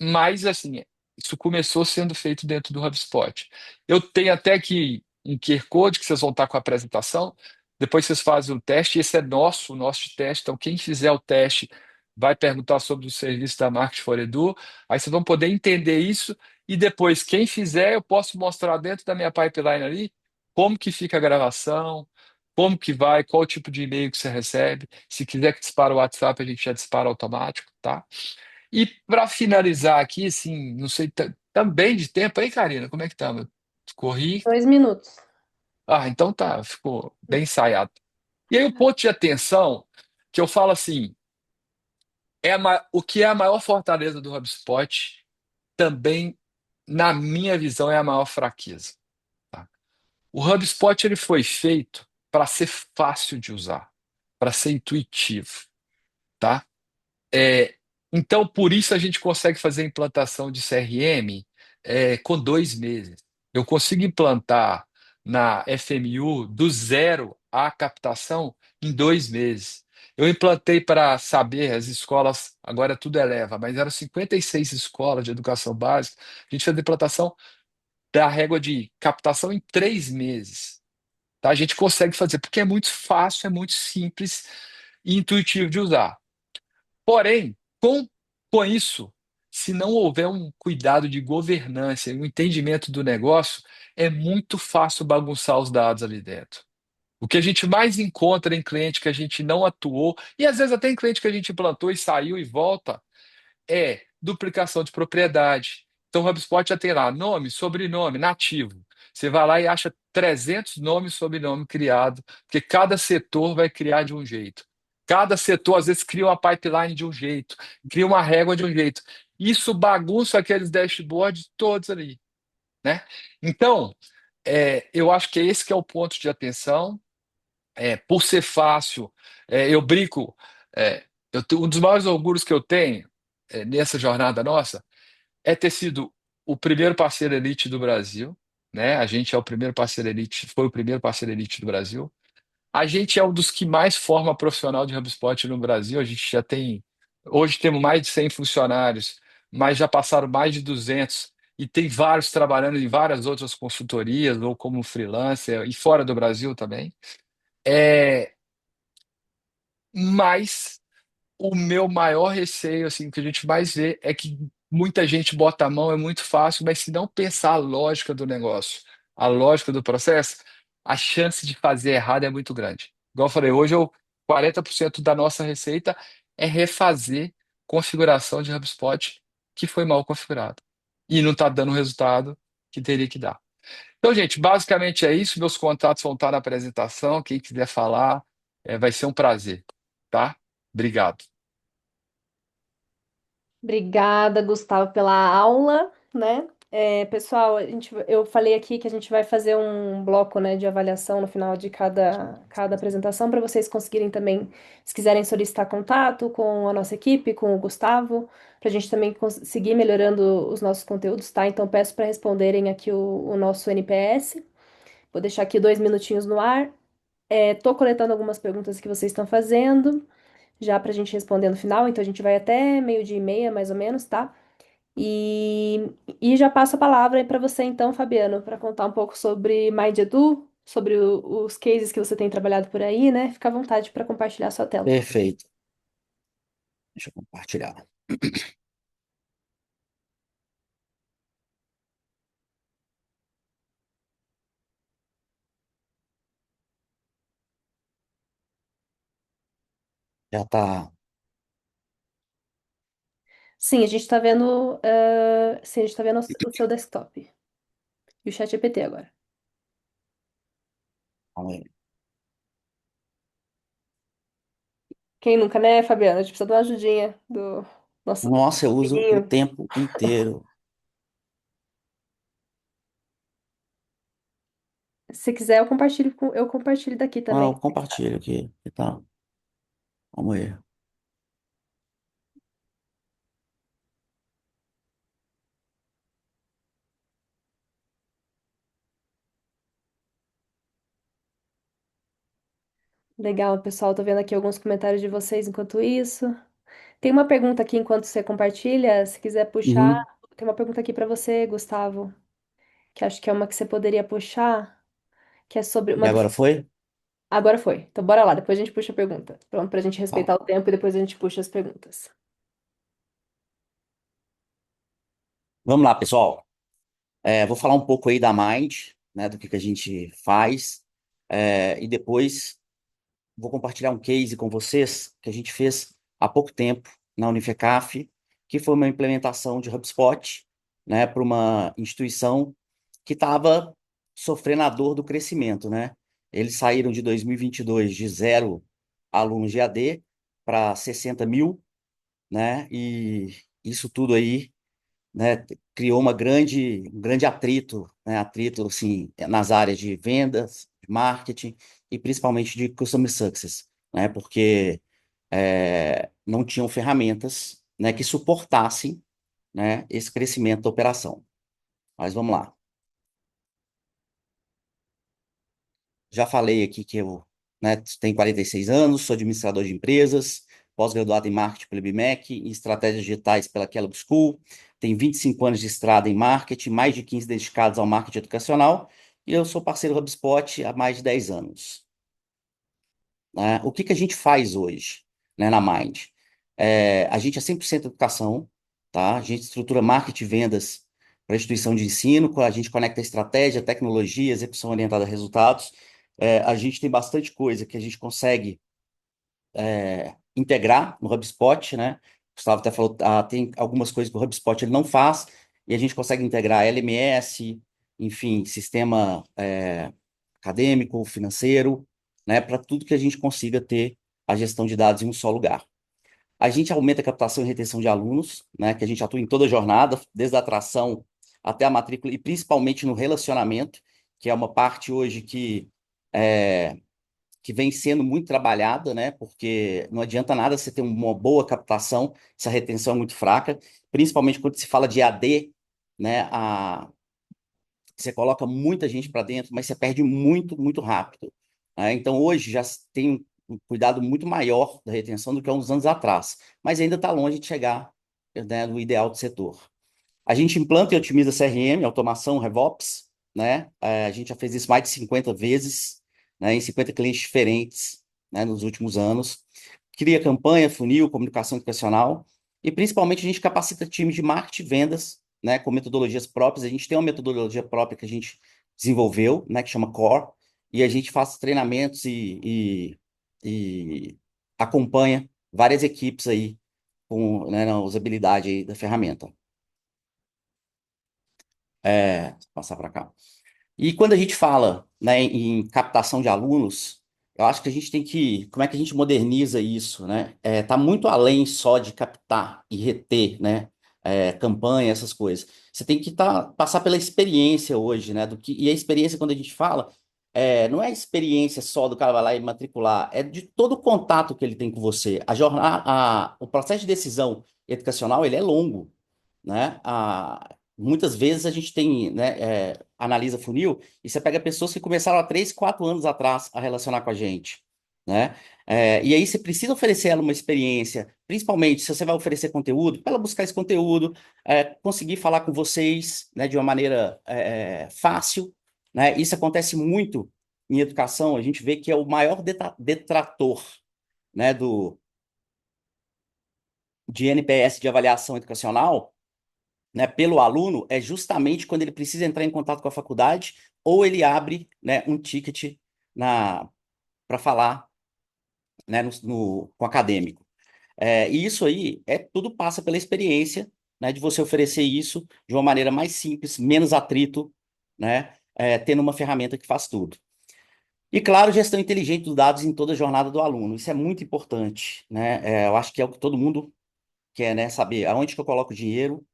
Mas, assim, Isso começou sendo feito dentro do HubSpot. Eu tenho até aqui um QR Code que vocês vão estar com a apresentação. Depois vocês fazem o teste. Esse é nosso, o nosso teste. Então, quem fizer o teste vai perguntar sobre o serviço da Market for Edu. Aí vocês vão poder entender isso. E depois, quem fizer, eu posso mostrar dentro da minha pipeline ali como que fica a gravação, como que vai, qual o tipo de e-mail que você recebe. Se quiser que dispare o WhatsApp, a gente já dispara automático, tá? E para finalizar aqui, assim, não sei, também de tempo, aí, Karina, como é que tá, meu? Corri. 2 minutos. Ah, então tá, ficou bem ensaiado. E aí o ponto de atenção que eu falo assim, o que é a maior fortaleza do HubSpot, também, na minha visão, é a maior fraqueza, tá? O HubSpot ele foi feito para ser fácil de usar, para ser intuitivo, tá? É, então, por isso a gente consegue fazer a implantação de CRM com 2 meses. Eu consigo implantar na FMU do zero à captação em 2 meses. Eu implantei para saber, as escolas, agora tudo eleva, mas eram 56 escolas de educação básica. A gente fez a implantação da régua de captação em 3 meses. Tá? A gente consegue fazer, porque é muito fácil, é muito simples e intuitivo de usar. Porém, com isso, se não houver um cuidado de governança e um entendimento do negócio, é muito fácil bagunçar os dados ali dentro. O que a gente mais encontra em cliente que a gente não atuou, e às vezes até em cliente que a gente plantou e saiu e volta, é duplicação de propriedade. Então, o HubSpot já tem lá nome, sobrenome, nativo. Você vai lá e acha 300 nomes e sobrenome criado, porque cada setor vai criar de um jeito. Cada setor, às vezes, cria uma pipeline de um jeito, cria uma régua de um jeito. Isso bagunça aqueles dashboards todos ali, né? Então, eu acho que esse que é o ponto de atenção. Por ser fácil, eu brinco. Um dos maiores orgulhos que eu tenho nessa jornada nossa é ter sido o primeiro parceiro elite do Brasil, né? A gente é o primeiro parceiro elite, foi o primeiro parceiro elite do Brasil. A gente é um dos que mais forma profissional de HubSpot no Brasil. A gente já tem, hoje temos mais de 100 funcionários, mas já passaram mais de 200 e tem vários trabalhando em várias outras consultorias ou como freelancer e fora do Brasil também. É, mas o meu maior receio, assim, o que a gente mais vê é que muita gente bota a mão, é muito fácil, mas se não pensar a lógica do negócio, a lógica do processo, a chance de fazer errado é muito grande. Igual eu falei, hoje 40% da nossa receita é refazer configuração de HubSpot que foi mal configurado e não está dando o resultado que teria que dar. Então, gente, basicamente é isso. Meus contatos vão estar na apresentação. Quem quiser falar, vai ser um prazer, tá? Obrigado. Obrigada, Gustavo, pela aula, né? Pessoal, eu falei aqui que a gente vai fazer um bloco, né, de avaliação no final de cada apresentação para vocês conseguirem também, se quiserem solicitar contato com a nossa equipe, com o Gustavo, para a gente também conseguir melhorando os nossos conteúdos, tá? Então peço para responderem aqui o nosso NPS. Vou deixar aqui 2 minutinhos no ar. Tô coletando algumas perguntas que vocês estão fazendo, já para a gente responder no final, então a gente vai até 12h30, mais ou menos, tá? E, e já passo a palavra aí para você, então, Fabiano, para contar um pouco sobre MindEdu, sobre os cases que você tem trabalhado por aí, né? Fica à vontade para compartilhar a sua tela. Perfeito. Deixa eu compartilhar. Já tá. Sim, a gente está vendo, sim, a gente tá vendo o seu desktop e o ChatGPT agora. Calma aí. Quem nunca, né, Fabiano? A gente precisa de uma ajudinha do nosso Nossa, eu uso o amiguinho. tempo inteiro. Se quiser, eu compartilho daqui Ah, também. eu compartilho aqui. Que tal? Vamos ver. Legal, pessoal. Tô vendo aqui alguns comentários de vocês enquanto isso. Tem uma pergunta aqui enquanto você compartilha, se quiser puxar. Uhum. tem uma pergunta aqui para você, Gustavo, que acho que é uma que você poderia puxar, que é sobre E uma do... agora foi? Agora foi. Então bora lá, depois a gente puxa a pergunta. Pronto, pra gente Tá. respeitar o tempo e depois a gente puxa as perguntas. Vamos lá, pessoal. Vou falar um pouco aí da Mind, né, do que a gente faz, e depois vou compartilhar um case com vocês que a gente fez há pouco tempo na Unifecaf, que foi uma implementação de HubSpot, né, para uma instituição que estava sofrendo a dor do crescimento, né? Eles saíram de 2022 de 0 alunos de AD para 60 mil, né? E isso tudo aí, né, criou um grande atrito, né, atrito assim, nas áreas de vendas, de marketing e principalmente de customer success, né, porque não tinham ferramentas, né, que suportassem, né, esse crescimento da operação. Mas vamos lá. Já falei aqui que eu, né, tenho 46 anos, sou administrador de empresas, pós-graduado em marketing pelo IBMEC, em estratégias digitais pela Kellogg School, tenho 25 anos de estrada em marketing, mais de 15 dedicados ao marketing educacional, e eu sou parceiro HubSpot há mais de 10 anos. Né? O que que a gente faz hoje, né, na Mind? A gente é 100% educação, tá? A gente estrutura marketing e vendas para a instituição de ensino, a gente conecta estratégia, tecnologia, execução orientada a resultados. A gente tem bastante coisa que a gente consegue integrar no HubSpot, né? O Gustavo até falou, tem algumas coisas que o HubSpot ele não faz, e a gente consegue integrar LMS, enfim, sistema acadêmico, financeiro, né? Para tudo que a gente consiga ter a gestão de dados em um só lugar. A gente aumenta a captação e retenção de alunos, né? Que a gente atua em toda a jornada, desde a atração até a matrícula, e principalmente no relacionamento, que é uma parte hoje é, que vem sendo muito trabalhada, né? Porque não adianta nada você ter uma boa captação se a retenção é muito fraca, principalmente quando se fala de AD, né? Você coloca muita gente para dentro, mas você perde muito, muito rápido. Né? Então, hoje já tem um cuidado muito maior da retenção do que há uns anos atrás, mas ainda está longe de chegar, né, do ideal do setor. A gente implanta e otimiza CRM, automação, RevOps, né? A gente já fez isso mais de 50 vezes, né, em 50 clientes diferentes, né, nos últimos anos. Cria campanha, funil, comunicação educacional e principalmente a gente capacita times de marketing e vendas, né, com metodologias próprias. A gente tem uma metodologia própria que a gente desenvolveu, né, que chama Core, e a gente faz treinamentos e acompanha várias equipes aí com, né, na usabilidade aí da ferramenta. Passar para cá. E quando a gente fala, né, em captação de alunos, eu acho que a gente tem que, como é que a gente moderniza isso, né? Tá muito além só de captar e reter, né? Campanha, essas coisas. Você tem que passar pela experiência hoje, né? E a experiência, quando a gente fala, não é a experiência só do cara vai lá e matricular, é de todo o contato que ele tem com você. O processo de decisão educacional, ele é longo, né? Muitas vezes a gente tem, né, analisa funil e você pega pessoas que começaram há 3, 4 anos atrás a relacionar com a gente, né? E aí você precisa oferecer ela uma experiência, principalmente se você vai oferecer conteúdo, para ela buscar esse conteúdo, conseguir falar com vocês, né, de uma maneira fácil, né? Isso acontece muito em educação, a gente vê que é o maior detrator, né, de NPS de avaliação educacional, né, pelo aluno é justamente quando ele precisa entrar em contato com a faculdade ou ele abre, né, um ticket para falar, né, com o acadêmico. E isso aí tudo passa pela experiência, né, de você oferecer isso de uma maneira mais simples, menos atrito, né, tendo uma ferramenta que faz tudo. E, claro, gestão inteligente dos dados em toda a jornada do aluno. Isso é muito importante, né? Eu acho que é o que todo mundo quer, né? Saber aonde que eu coloco o dinheiro,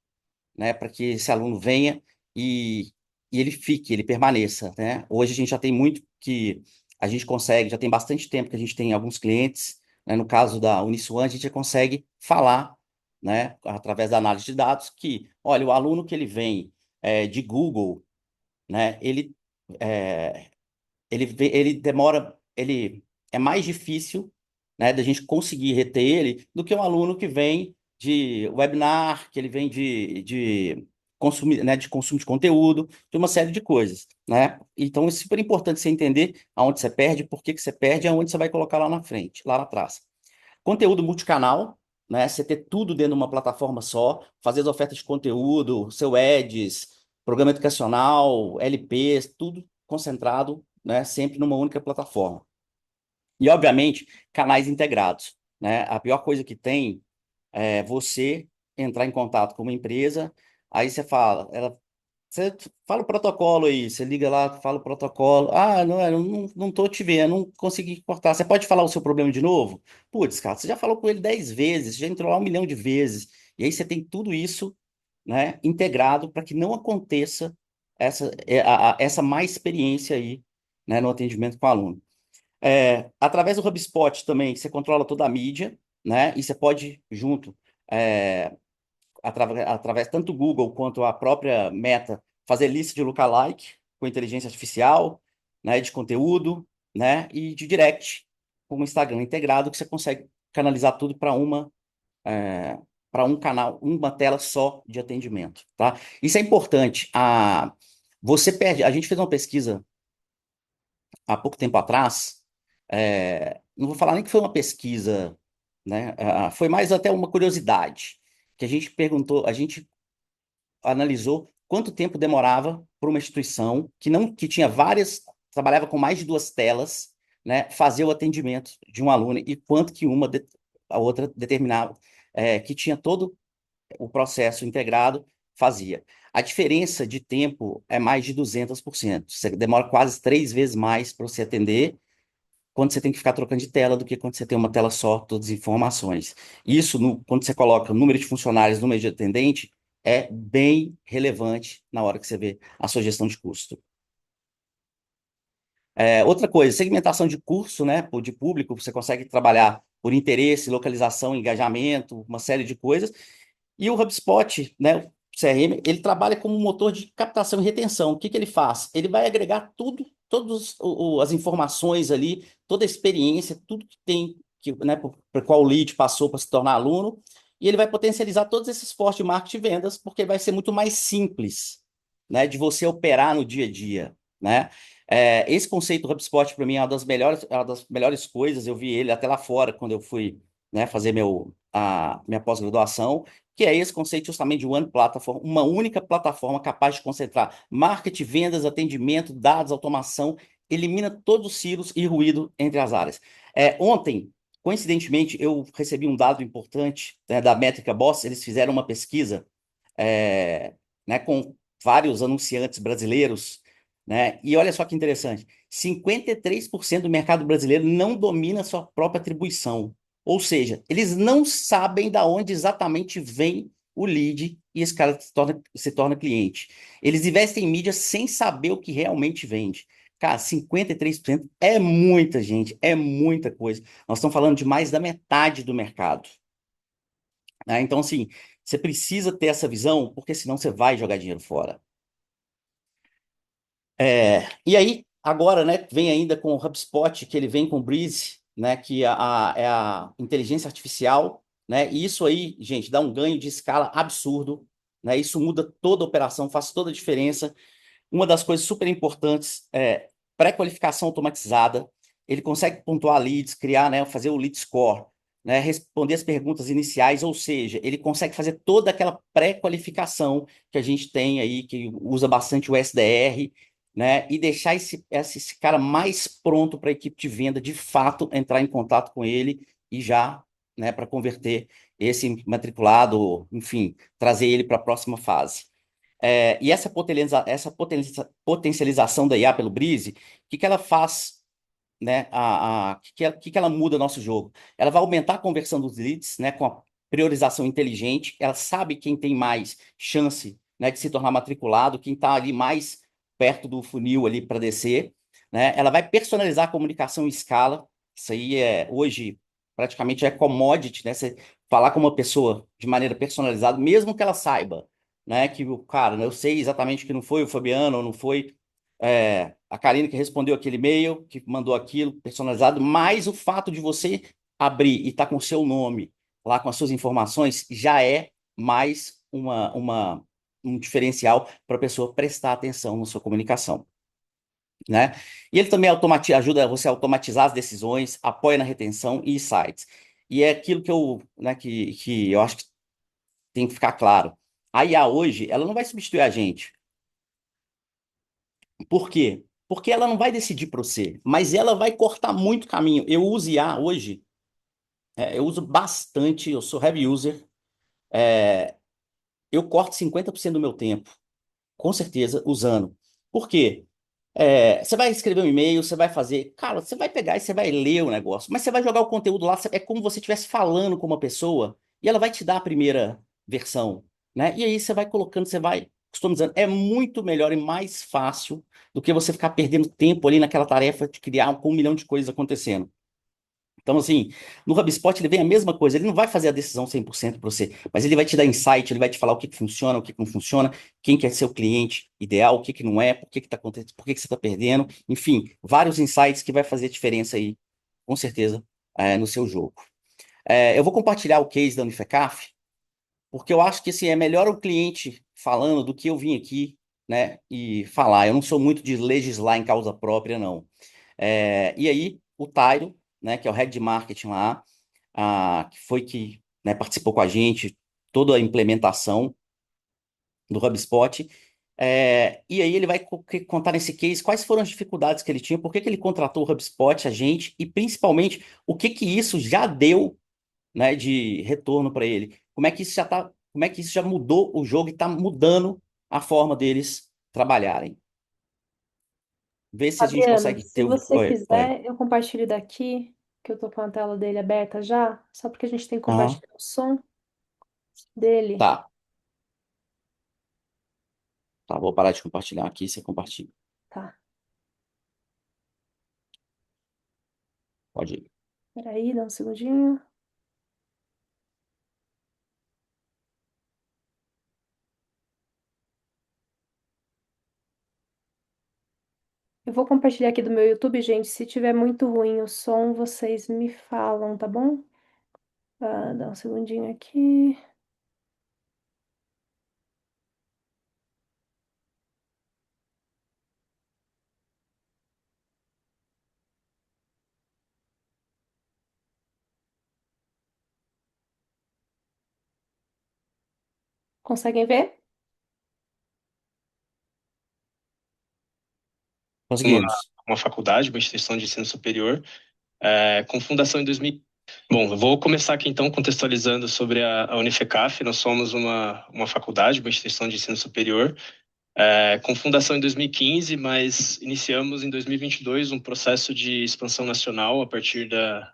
né, para que esse aluno venha e ele fique, ele permaneça, né? Hoje a gente já tem muito que a gente consegue, já tem bastante tempo que a gente tem alguns clientes, né, no caso da Uniswan, a gente já consegue falar, né, através da análise de dados, que, olha, o aluno que ele vem de Google, né, é, ele demora, ele é mais difícil, né, da gente conseguir reter ele do que um aluno que vem de webinar, que ele vem consumir, né, de consumo de conteúdo, de uma série de coisas, né? Então é super importante você entender aonde você perde, por que que você perde e aonde você vai colocar lá na frente, lá atrás. Conteúdo multicanal, né? Você ter tudo dentro de uma plataforma só, fazer as ofertas de conteúdo, seu ads, programa educacional, LPs, tudo concentrado, né? Sempre numa única plataforma. E, obviamente, canais integrados, né? A pior coisa que tem é você entrar em contato com uma empresa, aí você fala, você fala o protocolo aí, você liga lá, fala o protocolo. Ah, não, eu não tô te vendo, não consegui cortar. Você pode falar o seu problema de novo? Putz, cara, você já falou com ele 10 vezes, já entrou lá 1 milhão de vezes. E aí você tem tudo isso, né, integrado para que não aconteça essa má experiência aí, né, no atendimento com o aluno. Através do HubSpot também, você controla toda a mídia, né, e você pode, junto, é, através tanto do Google quanto a própria Meta, fazer lista de lookalike com inteligência artificial, né, de conteúdo, né, e de direct com o Instagram integrado, que você consegue canalizar tudo é, para um canal, uma tela só de atendimento, tá? Isso é importante. Você perde. A gente fez uma pesquisa há pouco tempo atrás. Não vou falar nem que foi uma pesquisa, né? Foi mais até uma curiosidade que a gente perguntou, a gente analisou quanto tempo demorava para uma instituição que tinha trabalhava com mais de 2 telas, né, fazer o atendimento de um aluno e quanto que a outra determinava, que tinha todo o processo integrado, fazia. A diferença de tempo é mais de 200%. Você demora quase 3 vezes mais para você atender quando você tem que ficar trocando de tela do que quando você tem uma tela só, todas as informações. Isso, quando você coloca o número de funcionários, número de atendente, é bem relevante na hora que você vê a sua gestão de custo. Outra coisa, segmentação de curso, né, de público, você consegue trabalhar por interesse, localização, engajamento, uma série de coisas. E o HubSpot, né, o CRM, ele trabalha como um motor de captação e retenção. O que que ele faz? Ele vai agregar tudo, todas as informações ali, toda a experiência, tudo que tem, né, por qual o lead passou para se tornar aluno, e ele vai potencializar todos esses esforços de marketing e vendas, porque vai ser muito mais simples, né, de você operar no dia a dia, né? Esse conceito do HubSpot, para mim, é uma das melhores coisas. Eu vi ele até lá fora, quando eu fui, né, fazer minha pós-graduação, que é esse conceito justamente de One Platform, uma única plataforma capaz de concentrar marketing, vendas, atendimento, dados, automação, elimina todos os silos e ruído entre as áreas. Ontem, coincidentemente, eu recebi um dado importante, né, da Métrica Boss. Eles fizeram uma pesquisa, é, né, com vários anunciantes brasileiros, né, e olha só que interessante, 53% do mercado brasileiro não domina sua própria atribuição. Ou seja, eles não sabem da onde exatamente vem o lead e esse cara se torna cliente. Eles investem em mídia sem saber o que realmente vende. Cara, 53% é muita gente, é muita coisa. Nós estamos falando de mais da metade do mercado, né? Então, assim, você precisa ter essa visão, porque senão você vai jogar dinheiro fora. E aí, agora, né, vem ainda com o HubSpot, que ele vem com o Breeze, né, que é a inteligência artificial, né, e isso aí, gente, dá um ganho de escala absurdo, né, isso muda toda a operação, faz toda a diferença. Uma das coisas super importantes é pré-qualificação automatizada. Ele consegue pontuar leads, criar, né, fazer o lead score, né, responder as perguntas iniciais, ou seja, ele consegue fazer toda aquela pré-qualificação que a gente tem aí, que usa bastante o SDR, né, e deixar esse cara mais pronto para a equipe de venda, de fato, entrar em contato com ele e já, né, para converter esse matriculado, enfim, trazer ele para a próxima fase. E essa potencialização da IA pelo Breeze, o que que ela faz, né? O que que ela muda no nosso jogo? Ela vai aumentar a conversão dos leads, né? Com a priorização inteligente. Ela sabe quem tem mais chance, né, de se tornar matriculado, quem está ali mais perto do funil ali para descer, né? Ela vai personalizar a comunicação em escala. Isso aí hoje praticamente é commodity, né? Você falar com uma pessoa de maneira personalizada, mesmo que ela saiba, né, que o cara, né, eu sei exatamente que não foi o Fabiano, ou não foi a Karine que respondeu aquele e-mail, que mandou aquilo personalizado, mas o fato de você abrir e estar com o seu nome lá, com as suas informações, já é mais um diferencial para a pessoa prestar atenção na sua comunicação, né? E ele também ajuda você a automatizar as decisões, apoia na retenção e insights. E é aquilo que né, que eu acho que tem que ficar claro. A IA hoje, ela não vai substituir a gente. Por quê? Porque ela não vai decidir para você, mas ela vai cortar muito caminho. Eu uso IA hoje, eu uso bastante, eu sou heavy user, eu corto 50% do meu tempo, com certeza, usando. Por quê? Você vai escrever um e-mail, você vai fazer. Cara, você vai pegar e você vai ler o negócio, mas você vai jogar o conteúdo lá, é como se você estivesse falando com uma pessoa e ela vai te dar a primeira versão, né? E aí você vai colocando, você vai customizando. É muito melhor e mais fácil do que você ficar perdendo tempo ali naquela tarefa de criar com um milhão de coisas acontecendo. Então, assim, no HubSpot ele vem a mesma coisa, ele não vai fazer a decisão 100% para você, mas ele vai te dar insight, ele vai te falar o que que funciona, o que que não funciona, quem quer ser o cliente ideal, o que que não é, por que que tá acontecendo, por que que você está perdendo, enfim, vários insights que vai fazer diferença aí, com certeza, no seu jogo. Eu vou compartilhar o case da Unifecaf, porque eu acho que assim, é melhor o cliente falando do que eu vim aqui, né, e falar. Eu não sou muito de legislar em causa própria, não. E aí, o Tairo, né, que é o head de marketing lá, que foi que, né, participou com a gente, toda a implementação do HubSpot. E aí ele vai contar nesse case quais foram as dificuldades que ele tinha, por que que ele contratou o HubSpot, a gente, e principalmente o que que isso já deu, né, de retorno para ele. Como é que isso já mudou o jogo e está mudando a forma deles trabalharem. Vê se a gente Fabiano, consegue se ter o. você Oi, oi. quiser, eu compartilho daqui, que eu tô com a tela dele aberta já, só porque a gente tem que Aham. compartilhar o som dele. Tá, tá, vou parar de compartilhar aqui, você compartilha. Tá. Pode ir. Peraí, dá um segundinho. Eu vou compartilhar aqui do meu YouTube, gente. Se tiver muito ruim o som, vocês me falam, tá bom? Dá um segundinho aqui. Conseguem ver? uma, Conseguimos. uma faculdade, uma instituição de ensino superior, com fundação em 2000. Bom, eu vou começar aqui então contextualizando sobre a Unifecaf. Nós somos uma faculdade, uma instituição de ensino superior, com fundação em 2015, mas iniciamos em 2022 um processo de expansão nacional a partir da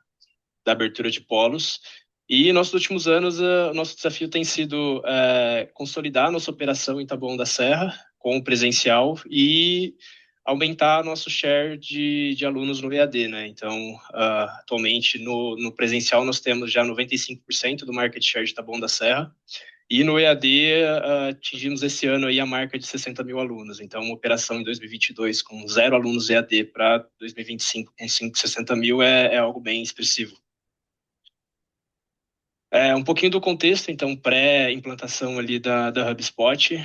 abertura de polos. E nos últimos anos, o nosso desafio tem sido consolidar a nossa operação em Taboão da Serra com o presencial e aumentar nosso share de alunos no EAD, né? Então, atualmente no presencial nós temos já 95% do market share de Taboão da Serra e no EAD atingimos esse ano aí a marca de 60 mil alunos. Então, uma operação em 2022 com 0 alunos EAD para 2025 com 60 mil é algo bem expressivo. Um pouquinho do contexto, então, pré-implantação ali da HubSpot.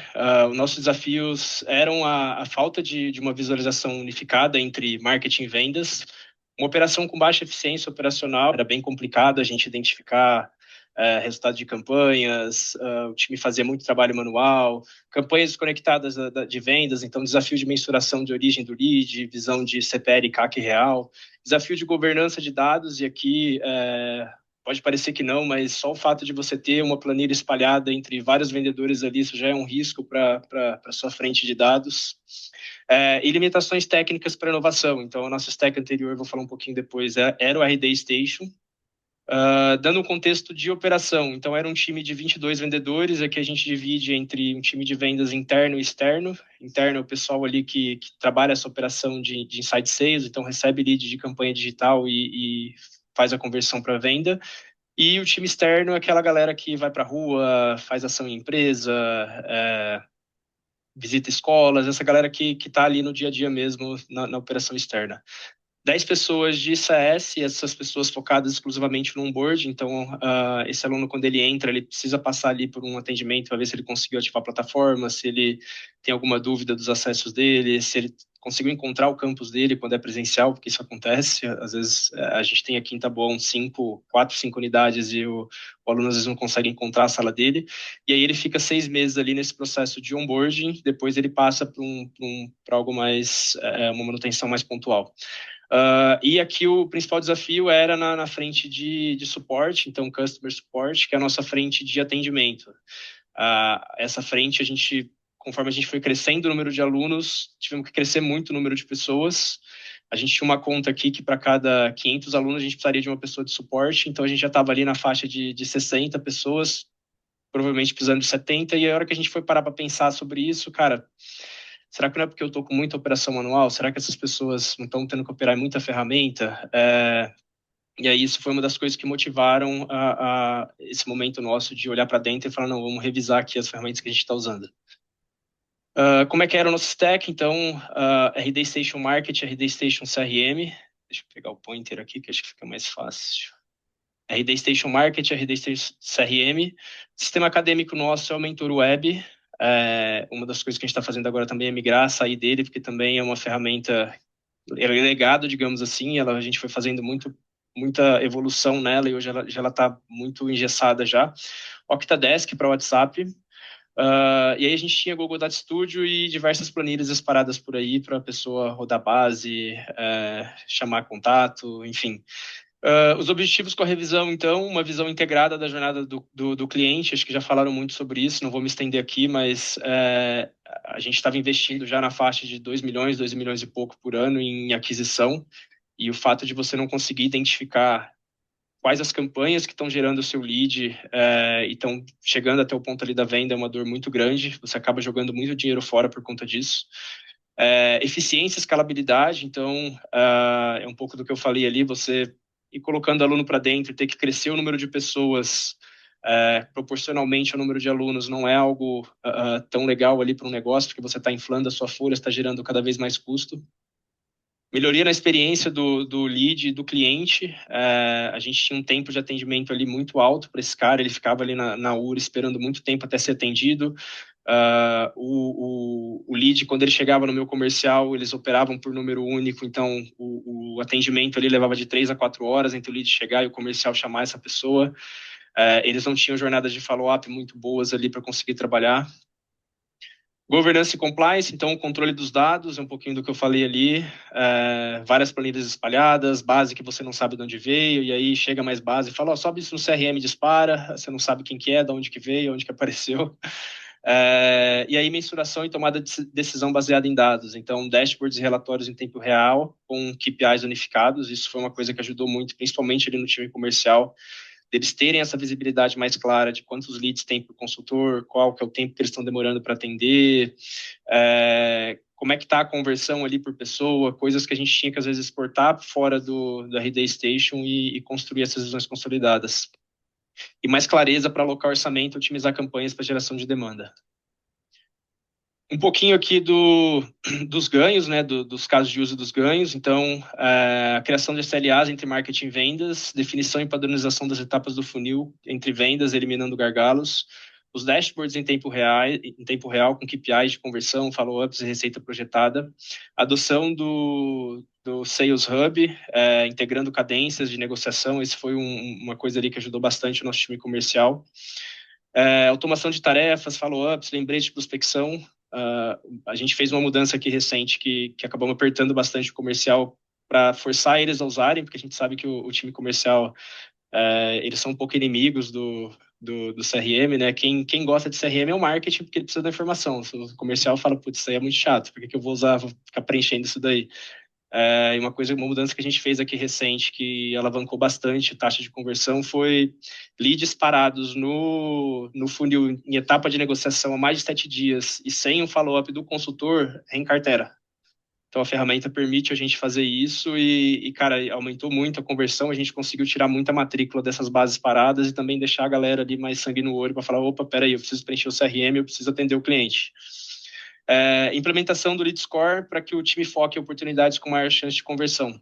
Os nossos desafios eram a falta de uma visualização unificada entre marketing e vendas, uma operação com baixa eficiência operacional, era bem complicado a gente identificar resultado de campanhas, o time fazia muito trabalho manual, campanhas desconectadas de vendas, então desafio de mensuração de origem do lead, visão de CPL e CAC real, desafio de governança de dados, e aqui pode parecer que não, mas só o fato de você ter uma planilha espalhada entre vários vendedores ali, isso já é um risco para a sua frente de dados. E limitações técnicas para inovação. Então, a nossa stack anterior, vou falar um pouquinho depois, era o RD Station. Dando um contexto de operação, então era um time de 22 vendedores, aqui a gente divide entre um time de vendas interno e externo. Interno é o pessoal ali que trabalha essa operação de inside sales, então recebe lead de campanha digital e faz a conversão para venda. E o time externo é aquela galera que vai para a rua, faz ação em empresa, visita escolas, essa galera que está ali no dia a dia mesmo na operação externa. 10 pessoas de CS, e essas pessoas focadas exclusivamente no onboard. Então, esse aluno, quando ele entra, ele precisa passar ali por um atendimento para ver se ele conseguiu ativar a plataforma, se ele tem alguma dúvida dos acessos dele, se ele conseguiu encontrar o campus dele quando é presencial, porque isso acontece. Às vezes, a gente tem aqui em Taboão 4, 5 unidades e o aluno às vezes não consegue encontrar a sala dele. E aí ele fica 6 meses ali nesse processo de onboarding, depois ele passa para algo mais, uma manutenção mais pontual. E aqui o principal desafio era na frente de suporte, então Customer Support, que é a nossa frente de atendimento. Essa frente, conforme a gente foi crescendo o número de alunos, tivemos que crescer muito o número de pessoas. A gente tinha uma conta aqui que para cada 500 alunos a gente precisaria de uma pessoa de suporte, então a gente já estava ali na faixa de 60 pessoas, provavelmente precisando de 70, e a hora que a gente foi parar para pensar sobre isso, cara, será que não é porque eu estou com muita operação manual? Será que essas pessoas não estão tendo que operar muita ferramenta? E aí isso foi uma das coisas que motivaram a esse momento nosso de olhar para dentro e falar, não, vamos revisar aqui as ferramentas que a gente está usando. Como é que era o nosso stack? Então, RD Station Market, RD Station CRM. Deixa eu pegar o pointer aqui, que acho que fica mais fácil. RD Station Market, RD Station CRM. Sistema acadêmico nosso é o Mentor Web. Uma das coisas que a gente está fazendo agora também é migrar, sair dele, porque também é uma ferramenta, é legado, digamos assim. A gente foi fazendo muita evolução nela e hoje ela está muito engessada já. Octadesk para WhatsApp. E aí a gente tinha Google Data Studio e diversas planilhas espalhadas por aí para a pessoa rodar base, chamar contato, enfim. Os objetivos com a revisão, então, uma visão integrada da jornada do cliente, acho que já falaram muito sobre isso, não vou me estender aqui, mas a gente estava investindo já na faixa de 2 milhões e pouco por ano em aquisição, e o fato de você não conseguir identificar quais as campanhas que estão gerando o seu lead e estão chegando até o ponto ali da venda é uma dor muito grande, você acaba jogando muito dinheiro fora por conta disso. Eficiência, escalabilidade, então é um pouco do que eu falei ali, você ir colocando aluno para dentro, ter que crescer o número de pessoas proporcionalmente ao número de alunos não é algo tão legal ali para um negócio, porque você está inflando a sua folha, está gerando cada vez mais custo. Melhoria na experiência do lead, do cliente. A gente tinha um tempo de atendimento ali muito alto para esse cara, ele ficava ali na URA esperando muito tempo até ser atendido. O lead, quando ele chegava no meu comercial, eles operavam por número único, então o atendimento ali levava de 3 a 4 horas entre o lead chegar e o comercial chamar essa pessoa. Eles não tinham jornadas de follow-up muito boas ali para conseguir trabalhar. Governance e compliance, então o controle dos dados, é um pouquinho do que eu falei ali, várias planilhas espalhadas, base que você não sabe de onde veio, e aí chega mais base e fala, sobe isso no CRM, dispara, você não sabe quem que é, de onde que veio, onde que apareceu. E aí mensuração e tomada de decisão baseada em dados, então dashboards e relatórios em tempo real, com KPIs unificados, isso foi uma coisa que ajudou muito, principalmente ali no time comercial, deles terem essa visibilidade mais clara de quantos leads tem por consultor, qual que é o tempo que eles estão demorando para atender, como é que está a conversão ali por pessoa, coisas que a gente tinha que às vezes exportar fora da RD Station e construir essas visões consolidadas. E mais clareza para alocar orçamento e otimizar campanhas para geração de demanda. Um pouquinho aqui dos ganhos, né, dos casos de uso dos ganhos. Então, a criação de SLAs entre marketing e vendas, definição e padronização das etapas do funil entre vendas, eliminando gargalos, os dashboards em tempo real com KPIs de conversão, follow-ups e receita projetada, adoção do Sales Hub, integrando cadências de negociação, isso foi uma coisa ali que ajudou bastante o nosso time comercial. Automação de tarefas, follow-ups, lembrete de prospecção. A gente fez uma mudança aqui recente que acabou apertando bastante o comercial para forçar eles a usarem, porque a gente sabe que o time comercial, eles são um pouco inimigos do CRM, né? Quem gosta de CRM é o marketing, porque ele precisa da informação. O comercial fala, putz, isso aí é muito chato, por que eu vou ficar preenchendo isso daí? Uma mudança que a gente fez aqui recente, que alavancou bastante a taxa de conversão, foi leads parados no funil em etapa de negociação há mais de 7 dias e sem um follow-up do consultor em carteira. Então, a ferramenta permite a gente fazer isso e, cara, aumentou muito a conversão, a gente conseguiu tirar muita matrícula dessas bases paradas e também deixar a galera ali mais sangue no olho para falar, opa, peraí, eu preciso preencher o CRM, eu preciso atender o cliente. Implementação do Lead Score para que o time foque em oportunidades com maior chance de conversão.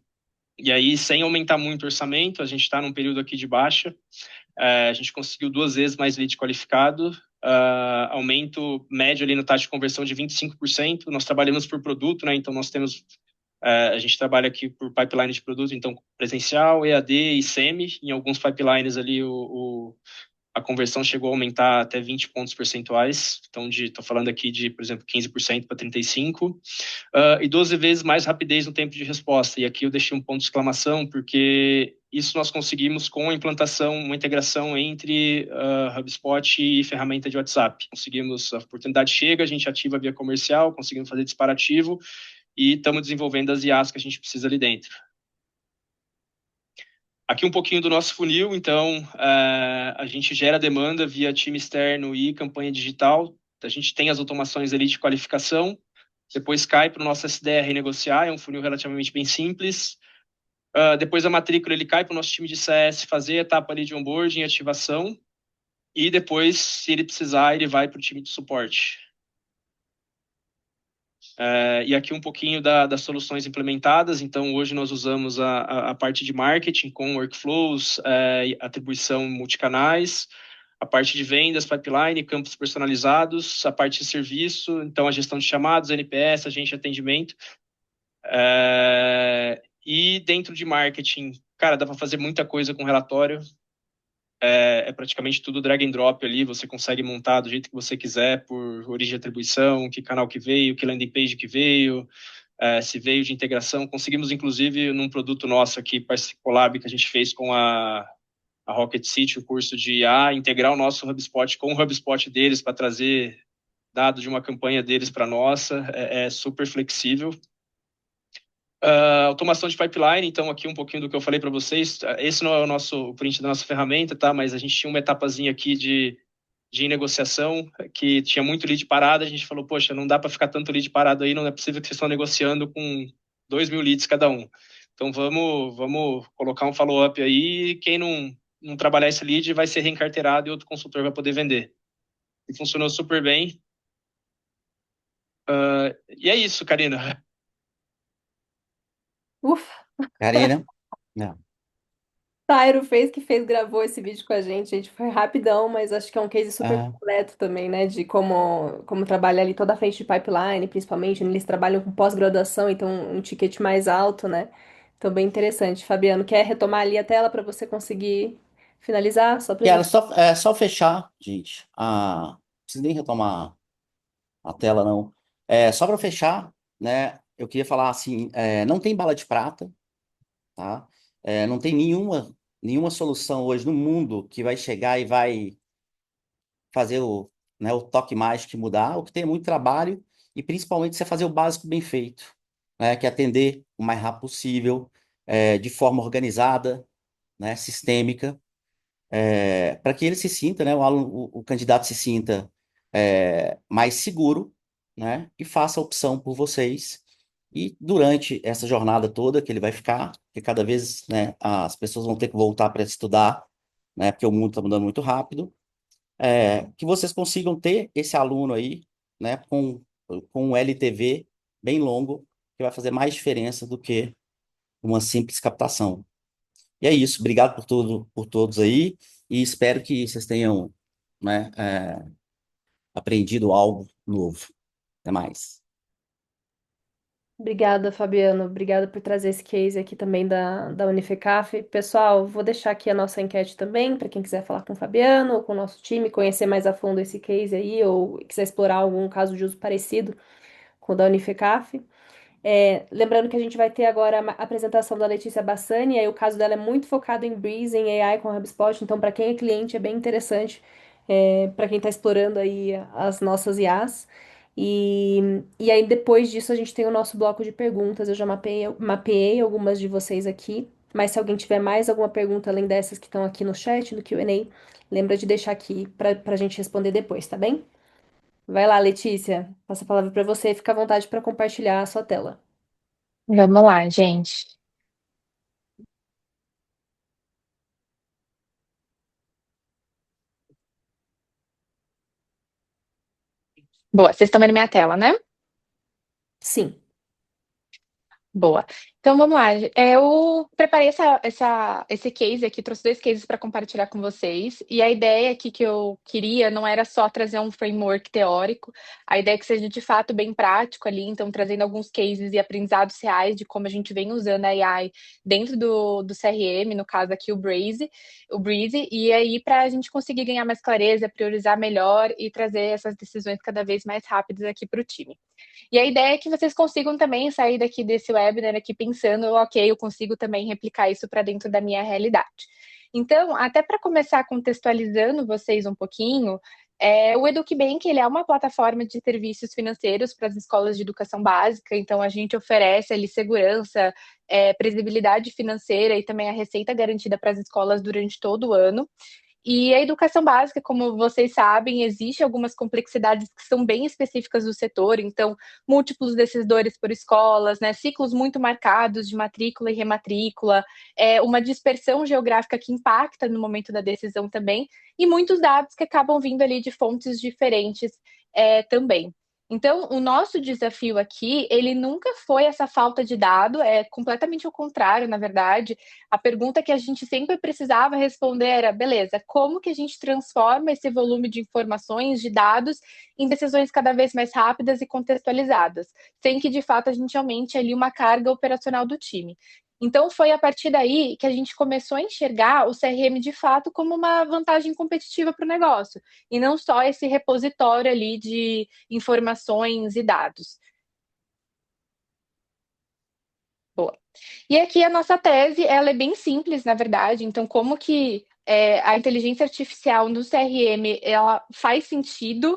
E aí, sem aumentar muito o orçamento, a gente está num período aqui de baixa, a gente conseguiu 2 vezes mais lead qualificado, aumento médio ali no taxa de conversão de 25%. Nós trabalhamos por produto, né? Então nós temos, a gente trabalha aqui por pipeline de produto, então presencial, EAD e SEMI. Em alguns pipelines ali a conversão chegou a aumentar até 20 pontos percentuais. Então, estou falando aqui de, por exemplo, 15% para 35%. E 12 vezes mais rapidez no tempo de resposta. E aqui eu deixei um ponto de exclamação, porque isso nós conseguimos com a implantação, uma integração entre HubSpot e ferramenta de WhatsApp. Conseguimos, a oportunidade chega, a gente ativa via comercial, conseguimos fazer disparativo e estamos desenvolvendo as IAs que a gente precisa ali dentro. Aqui um pouquinho do nosso funil, então a gente gera demanda via time externo e campanha digital. A gente tem as automações ali de qualificação, depois cai para o nosso SDR negociar, é um funil relativamente bem simples. Depois a matrícula ele cai para o nosso time de CS fazer a etapa ali de onboarding e ativação, e depois, se ele precisar, ele vai para o time de suporte. E aqui um pouquinho das soluções implementadas. Então, hoje nós usamos a parte de marketing com workflows, atribuição multicanais, a parte de vendas, pipeline, campos personalizados, a parte de serviço, então a gestão de chamados, NPS, agente de atendimento. E dentro de marketing, cara, dá para fazer muita coisa com relatório. É praticamente tudo drag and drop ali, você consegue montar do jeito que você quiser, por origem de atribuição, que canal que veio, que landing page que veio, se veio de integração. Conseguimos, inclusive, num produto nosso aqui, collab que a gente fez com a Rocket City, o curso de IA, integrar o nosso HubSpot com o HubSpot deles para trazer dados de uma campanha deles para a nossa. É super flexível. Automação de pipeline, então aqui um pouquinho do que eu falei para vocês. Esse não é o print da nossa ferramenta, tá? Mas a gente tinha uma etapazinha aqui de negociação que tinha muito lead parado. A gente falou, poxa, não dá para ficar tanto lead parado aí, não é possível que vocês estão negociando com 2.000 leads cada um. Então vamos colocar um follow-up aí, e quem não trabalhar esse lead vai ser reencarteirado e outro consultor vai poder vender. E funcionou super bem. E é isso, Karina. Ufa! Karina? Não. Tairo gravou esse vídeo com a gente. Gente, foi rapidão, mas acho que é um case super Ah, completo também, né? De como trabalha ali toda a frente de pipeline, principalmente. Eles trabalham com pós-graduação, então um ticket mais alto, né? Então, bem interessante. Fabiano, quer retomar ali a tela para você conseguir finalizar? Sua quero apresentação? só fechar, gente. Não preciso nem retomar a tela, não. Só para fechar, né? Eu queria falar assim: não tem bala de prata, tá? Não tem nenhuma solução hoje no mundo que vai chegar e vai fazer o toque mágico e mudar. O que tem é muito trabalho e principalmente você fazer o básico bem feito, né? Que é atender o mais rápido possível, de forma organizada, né? Sistêmica, para que ele se sinta, né? O candidato se sinta mais seguro, né? E faça a opção por vocês. E durante essa jornada toda que ele vai ficar, que cada vez, né, as pessoas vão ter que voltar para estudar, né? Porque o mundo está mudando muito rápido, que vocês consigam ter esse aluno aí, né, com um LTV bem longo, que vai fazer mais diferença do que uma simples captação. E é isso. Obrigado por tudo, por todos aí, e espero que vocês tenham, né, aprendido algo novo. Até mais. Obrigada, Fabiano. Obrigada por trazer esse case aqui também da Unifecaf. Pessoal, vou deixar aqui a nossa enquete também, para quem quiser falar com o Fabiano ou com o nosso time, conhecer mais a fundo esse case aí, ou quiser explorar algum caso de uso parecido com o da Unifecaf. Lembrando que a gente vai ter agora a apresentação da Letícia Bassani, aí o caso dela é muito focado em Breeze, em AI com HubSpot, então para quem é cliente é bem interessante, para quem está explorando aí as nossas IAs. E aí depois disso a gente tem o nosso bloco de perguntas, eu já mapeei algumas de vocês aqui, mas se alguém tiver mais alguma pergunta além dessas que estão aqui no chat, no Q&A, lembra de deixar aqui para a gente responder depois, tá bem? Vai lá, Letícia, passa a palavra para você, fica à vontade para compartilhar a sua tela. Vamos lá, gente. Boa, vocês estão vendo minha tela, né? Sim. Boa. Então vamos lá. Eu preparei esse case aqui, trouxe 2 cases para compartilhar com vocês. E a ideia aqui que eu queria não era só trazer um framework teórico, a ideia é que seja de fato bem prático ali, então trazendo alguns cases e aprendizados reais de como a gente vem usando a AI dentro do CRM, no caso aqui o Breezy, e aí para a gente conseguir ganhar mais clareza, priorizar melhor e trazer essas decisões cada vez mais rápidas aqui para o time. E a ideia é que vocês consigam também sair daqui desse webinar aqui pensando, ok, eu consigo também replicar isso para dentro da minha realidade. Então, até para começar contextualizando vocês um pouquinho, o EducBank ele é uma plataforma de serviços financeiros para as escolas de educação básica, então a gente oferece ali segurança, previsibilidade financeira e também a receita garantida para as escolas durante todo o ano. E a educação básica, como vocês sabem, existe algumas complexidades que são bem específicas do setor, então, múltiplos decisores por escolas, né, ciclos muito marcados de matrícula e rematrícula, uma dispersão geográfica que impacta no momento da decisão também, e muitos dados que acabam vindo ali de fontes diferentes também. Então, o nosso desafio aqui, ele nunca foi essa falta de dado, é completamente ao contrário, na verdade. A pergunta que a gente sempre precisava responder era, beleza, como que a gente transforma esse volume de informações, de dados, em decisões cada vez mais rápidas e contextualizadas, sem que, de fato, a gente aumente ali uma carga operacional do time. Então, foi a partir daí que a gente começou a enxergar o CRM, de fato, como uma vantagem competitiva para o negócio, e não só esse repositório ali de informações e dados. Boa. E aqui a nossa tese, ela é bem simples, na verdade. Então, como que a inteligência artificial no CRM, ela faz sentido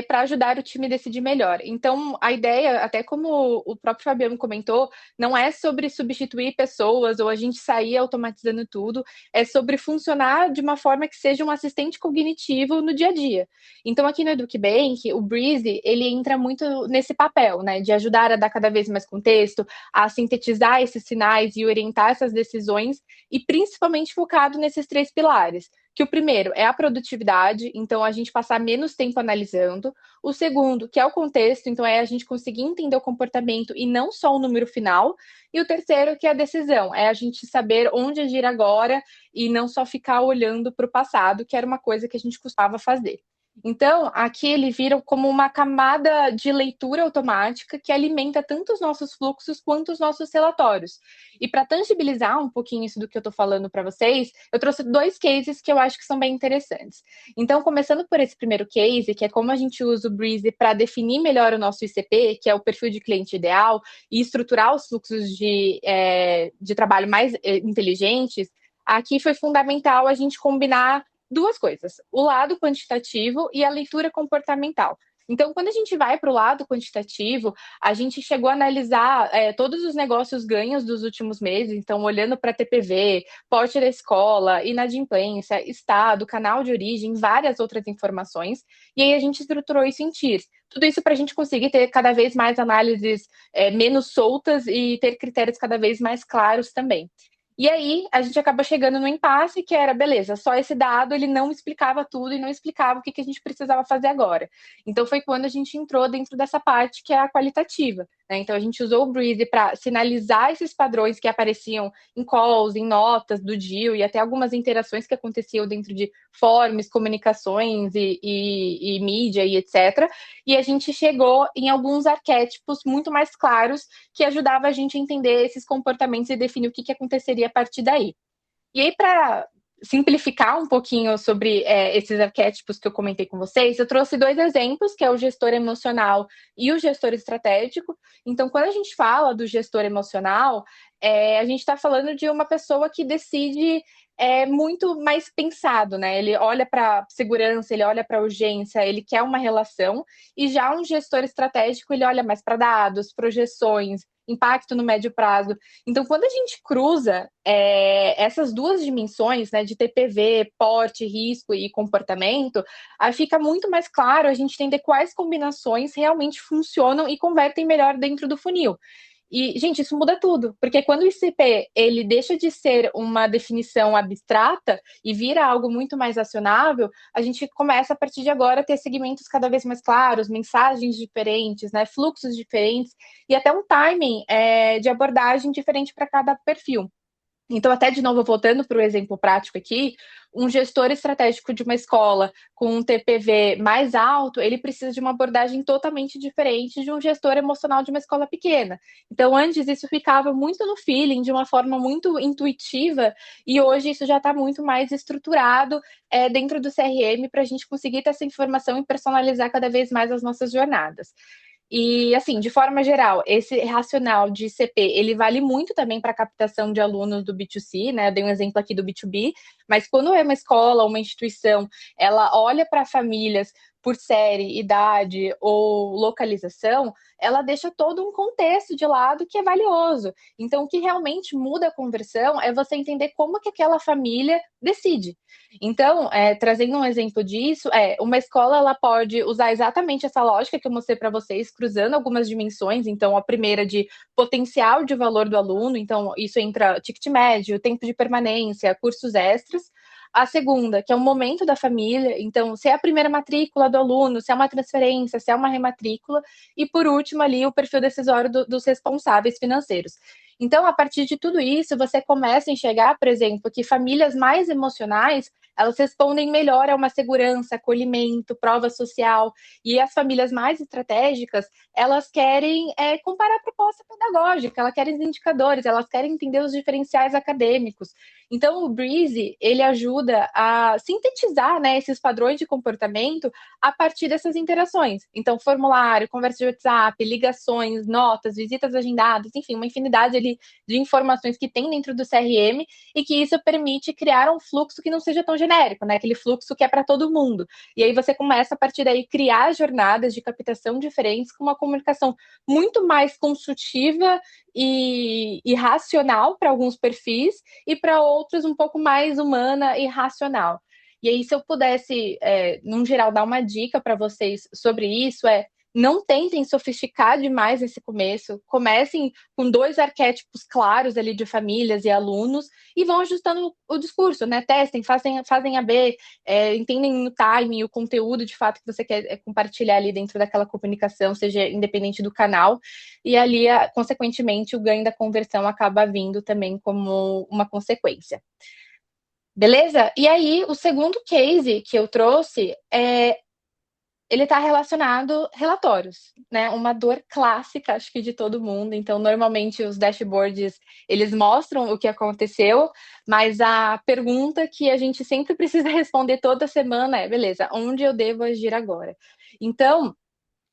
para ajudar o time a decidir melhor. Então, a ideia, até como o próprio Fabiano comentou, não é sobre substituir pessoas ou a gente sair automatizando tudo, é sobre funcionar de uma forma que seja um assistente cognitivo no dia a dia. Então, aqui no EducBank, o Breezy, ele entra muito nesse papel, né, de ajudar a dar cada vez mais contexto, a sintetizar esses sinais e orientar essas decisões, e principalmente focado nesses 3 pilares. Que o primeiro é a produtividade, então a gente passar menos tempo analisando. O segundo, que é o contexto, então é a gente conseguir entender o comportamento e não só o número final. E o terceiro, que é a decisão, é a gente saber onde agir agora e não só ficar olhando para o passado, que era uma coisa que a gente costumava fazer. Então, aqui ele vira como uma camada de leitura automática que alimenta tanto os nossos fluxos quanto os nossos relatórios. E para tangibilizar um pouquinho isso do que eu estou falando para vocês, eu trouxe 2 cases que eu acho que são bem interessantes. Então, começando por esse primeiro case, que é como a gente usa o Breezy para definir melhor o nosso ICP, que é o perfil de cliente ideal, e estruturar os fluxos de trabalho mais inteligentes, aqui foi fundamental a gente combinar 2 coisas: o lado quantitativo e a leitura comportamental. Então, quando a gente vai para o lado quantitativo, a gente chegou a analisar todos os negócios ganhos dos últimos meses, então, olhando para TPV, porte da escola, inadimplência, estado, canal de origem, várias outras informações, e aí a gente estruturou isso em tiers. Tudo isso para a gente conseguir ter cada vez mais análises menos soltas e ter critérios cada vez mais claros também. E aí, a gente acaba chegando no impasse que era, beleza, só esse dado, ele não explicava tudo e não explicava o que a gente precisava fazer agora. Então, foi quando a gente entrou dentro dessa parte que é a qualitativa, né? Então, a gente usou o Breezy para sinalizar esses padrões que apareciam em calls, em notas do deal e até algumas interações que aconteciam dentro de forms, comunicações e mídia e etc. E a gente chegou em alguns arquétipos muito mais claros que ajudava a gente a entender esses comportamentos e definir o que aconteceria a partir daí. E aí, para simplificar um pouquinho sobre esses arquétipos que eu comentei com vocês, eu trouxe 2 exemplos, que é o gestor emocional e o gestor estratégico. Então, quando a gente fala do gestor emocional, a gente está falando de uma pessoa que decide muito mais pensado, né? Ele olha para segurança, ele olha para urgência, ele quer uma relação, e já um gestor estratégico, ele olha mais para dados, projeções, impacto no médio prazo. Então, quando a gente cruza essas 2 dimensões, né, de TPV, porte, risco e comportamento, aí fica muito mais claro a gente entender quais combinações realmente funcionam e convertem melhor dentro do funil. E, gente, isso muda tudo, porque quando o ICP ele deixa de ser uma definição abstrata e vira algo muito mais acionável, a gente começa a partir de agora a ter segmentos cada vez mais claros, mensagens diferentes, né, fluxos diferentes e até um timing de abordagem diferente para cada perfil. Então, até de novo, voltando para o exemplo prático aqui, um gestor estratégico de uma escola com um TPV mais alto, ele precisa de uma abordagem totalmente diferente de um gestor emocional de uma escola pequena. Então, antes isso ficava muito no feeling, de uma forma muito intuitiva, e hoje isso já está muito mais estruturado dentro do CRM para a gente conseguir ter essa informação e personalizar cada vez mais as nossas jornadas. E, assim, de forma geral, esse racional de CP, ele vale muito também para a captação de alunos do B2C, né? Eu dei um exemplo aqui do B2B, mas quando é uma escola, uma instituição, ela olha para famílias por série, idade ou localização, ela deixa todo um contexto de lado que é valioso. Então, o que realmente muda a conversão é você entender como que aquela família decide. Então, trazendo um exemplo disso, uma escola ela pode usar exatamente essa lógica que eu mostrei para vocês, cruzando algumas dimensões. Então, a primeira de potencial de valor do aluno, então isso entra ticket médio, tempo de permanência, cursos extras. A segunda, que é o momento da família, então, se é a primeira matrícula do aluno, se é uma transferência, se é uma rematrícula. E, por último, ali, o perfil decisório dos responsáveis financeiros. Então, a partir de tudo isso, você começa a enxergar, por exemplo, que famílias mais emocionais elas respondem melhor a uma segurança, acolhimento, prova social. E as famílias mais estratégicas, elas querem comparar a proposta pedagógica, elas querem os indicadores, elas querem entender os diferenciais acadêmicos. Então, o Breezy, ele ajuda a sintetizar, né, esses padrões de comportamento a partir dessas interações. Então, formulário, conversa de WhatsApp, ligações, notas, visitas agendadas, enfim, uma infinidade ali de informações que tem dentro do CRM e que isso permite criar um fluxo que não seja tão genérico, né? Aquele fluxo que é para todo mundo. E aí você começa a partir daí criar jornadas de captação diferentes com uma comunicação muito mais consultiva e racional para alguns perfis e para outros um pouco mais humana e racional. E aí, se eu pudesse, num geral, dar uma dica para vocês sobre isso, não tentem sofisticar demais nesse começo. Comecem com 2 arquétipos claros ali de famílias e alunos e vão ajustando o discurso, né? Testem, fazem AB, entendem o timing, o conteúdo de fato que você quer compartilhar ali dentro daquela comunicação, seja independente do canal. E ali, consequentemente, o ganho da conversão acaba vindo também como uma consequência. Beleza? E aí, o segundo case que eu trouxe ele está relacionado a relatórios, né? Uma dor clássica, acho que de todo mundo. Então, normalmente os dashboards eles mostram o que aconteceu, mas a pergunta que a gente sempre precisa responder toda semana é: beleza, onde eu devo agir agora? Então,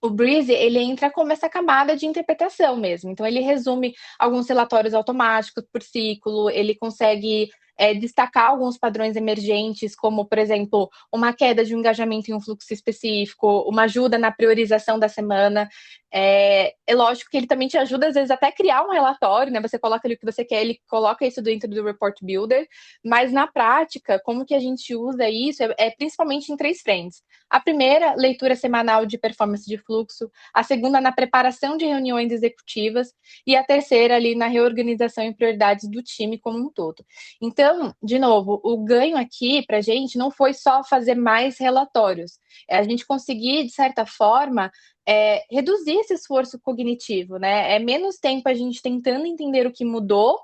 o Breezy, ele entra como essa camada de interpretação mesmo. Então, ele resume alguns relatórios automáticos por ciclo, ele consegue destacar alguns padrões emergentes, como, por exemplo, uma queda de um engajamento em um fluxo específico, uma ajuda na priorização da semana. É lógico que ele também te ajuda, às vezes, até a criar um relatório, né? Você coloca ali o que você quer, ele coloca isso dentro do Report Builder, mas na prática, como que a gente usa isso principalmente em 3 frentes. A primeira, leitura semanal de performance de fluxo. A segunda, na preparação de reuniões executivas. E a terceira, ali na reorganização e prioridades do time como um todo. Então, de novo, o ganho aqui para a gente não foi só fazer mais relatórios. A gente conseguir, de certa forma, reduzir esse esforço cognitivo, né? É menos tempo a gente tentando entender o que mudou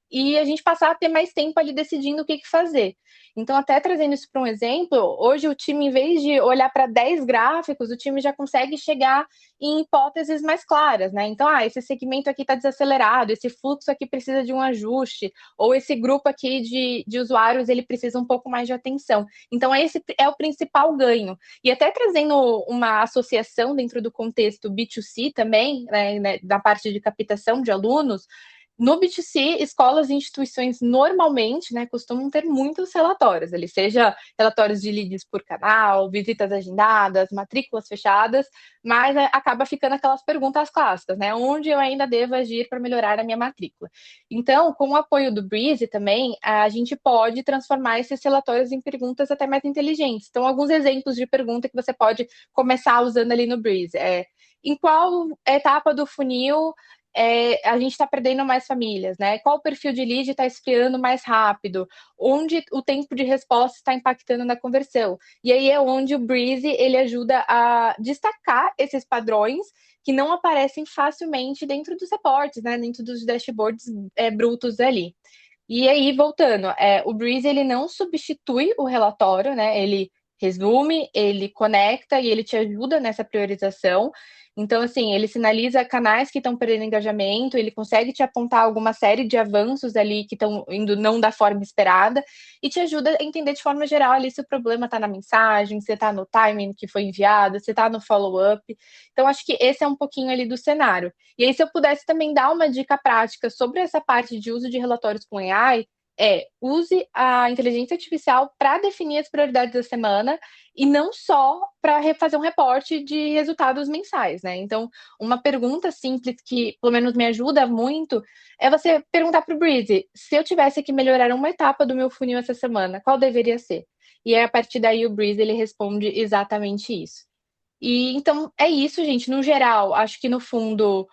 e a gente passar a ter mais tempo ali decidindo o que fazer. Então, até trazendo isso para um exemplo, hoje o time, em vez de olhar para 10 gráficos, o time já consegue chegar em hipóteses mais claras, né? Então, esse segmento aqui está desacelerado, esse fluxo aqui precisa de um ajuste, ou esse grupo aqui de usuários, ele precisa um pouco mais de atenção. Então, esse é o principal ganho. E até trazendo uma associação dentro do contexto B2C também, né, da parte de captação de alunos, no B2C, escolas e instituições normalmente, né, costumam ter muitos relatórios, ali, seja relatórios de leads por canal, visitas agendadas, matrículas fechadas, mas acaba ficando aquelas perguntas clássicas, né? Onde eu ainda devo agir para melhorar a minha matrícula? Então, com o apoio do Breezy também, a gente pode transformar esses relatórios em perguntas até mais inteligentes. Então, alguns exemplos de pergunta que você pode começar usando ali no Breezy. Em qual etapa do funil a gente está perdendo mais famílias, né? Qual perfil de lead está esfriando mais rápido? Onde o tempo de resposta está impactando na conversão? E aí é onde o Breezy ele ajuda a destacar esses padrões que não aparecem facilmente dentro dos reportes, né? Dentro dos dashboards brutos ali. E aí, voltando, o Breeze ele não substitui o relatório, né? Ele resume, ele conecta e ele te ajuda nessa priorização. Então, assim, ele sinaliza canais que estão perdendo engajamento, ele consegue te apontar alguma série de avanços ali que estão indo não da forma esperada e te ajuda a entender de forma geral ali se o problema está na mensagem, se está no timing que foi enviado, se está no follow-up. Então, acho que esse é um pouquinho ali do cenário. E aí, se eu pudesse também dar uma dica prática sobre essa parte de uso de relatórios com AI, use a inteligência artificial para definir as prioridades da semana e não só para fazer um reporte de resultados mensais, né? Então, uma pergunta simples que, pelo menos, me ajuda muito é você perguntar para o Breezy: se eu tivesse que melhorar uma etapa do meu funil essa semana, qual deveria ser? E aí, a partir daí, o Breezy ele responde exatamente isso. E então é isso, gente. No geral, acho que no fundo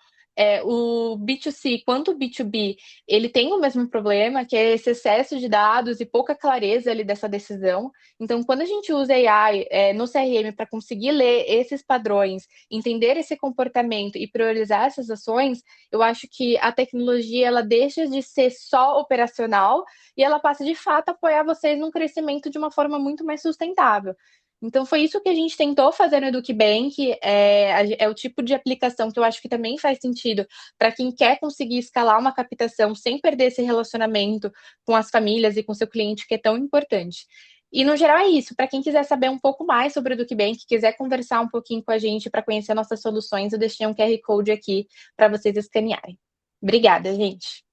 o B2C quanto o B2B, ele tem o mesmo problema, que é esse excesso de dados e pouca clareza ali dessa decisão. Então, quando a gente usa AI no CRM para conseguir ler esses padrões, entender esse comportamento e priorizar essas ações, eu acho que a tecnologia ela deixa de ser só operacional e ela passa de fato a apoiar vocês num crescimento de uma forma muito mais sustentável. Então, foi isso que a gente tentou fazer no EducBank. É o tipo de aplicação que eu acho que também faz sentido para quem quer conseguir escalar uma captação sem perder esse relacionamento com as famílias e com seu cliente, que é tão importante. E, no geral, é isso. Para quem quiser saber um pouco mais sobre o EducBank, quiser conversar um pouquinho com a gente para conhecer nossas soluções, eu deixei um QR Code aqui para vocês escanearem. Obrigada, gente.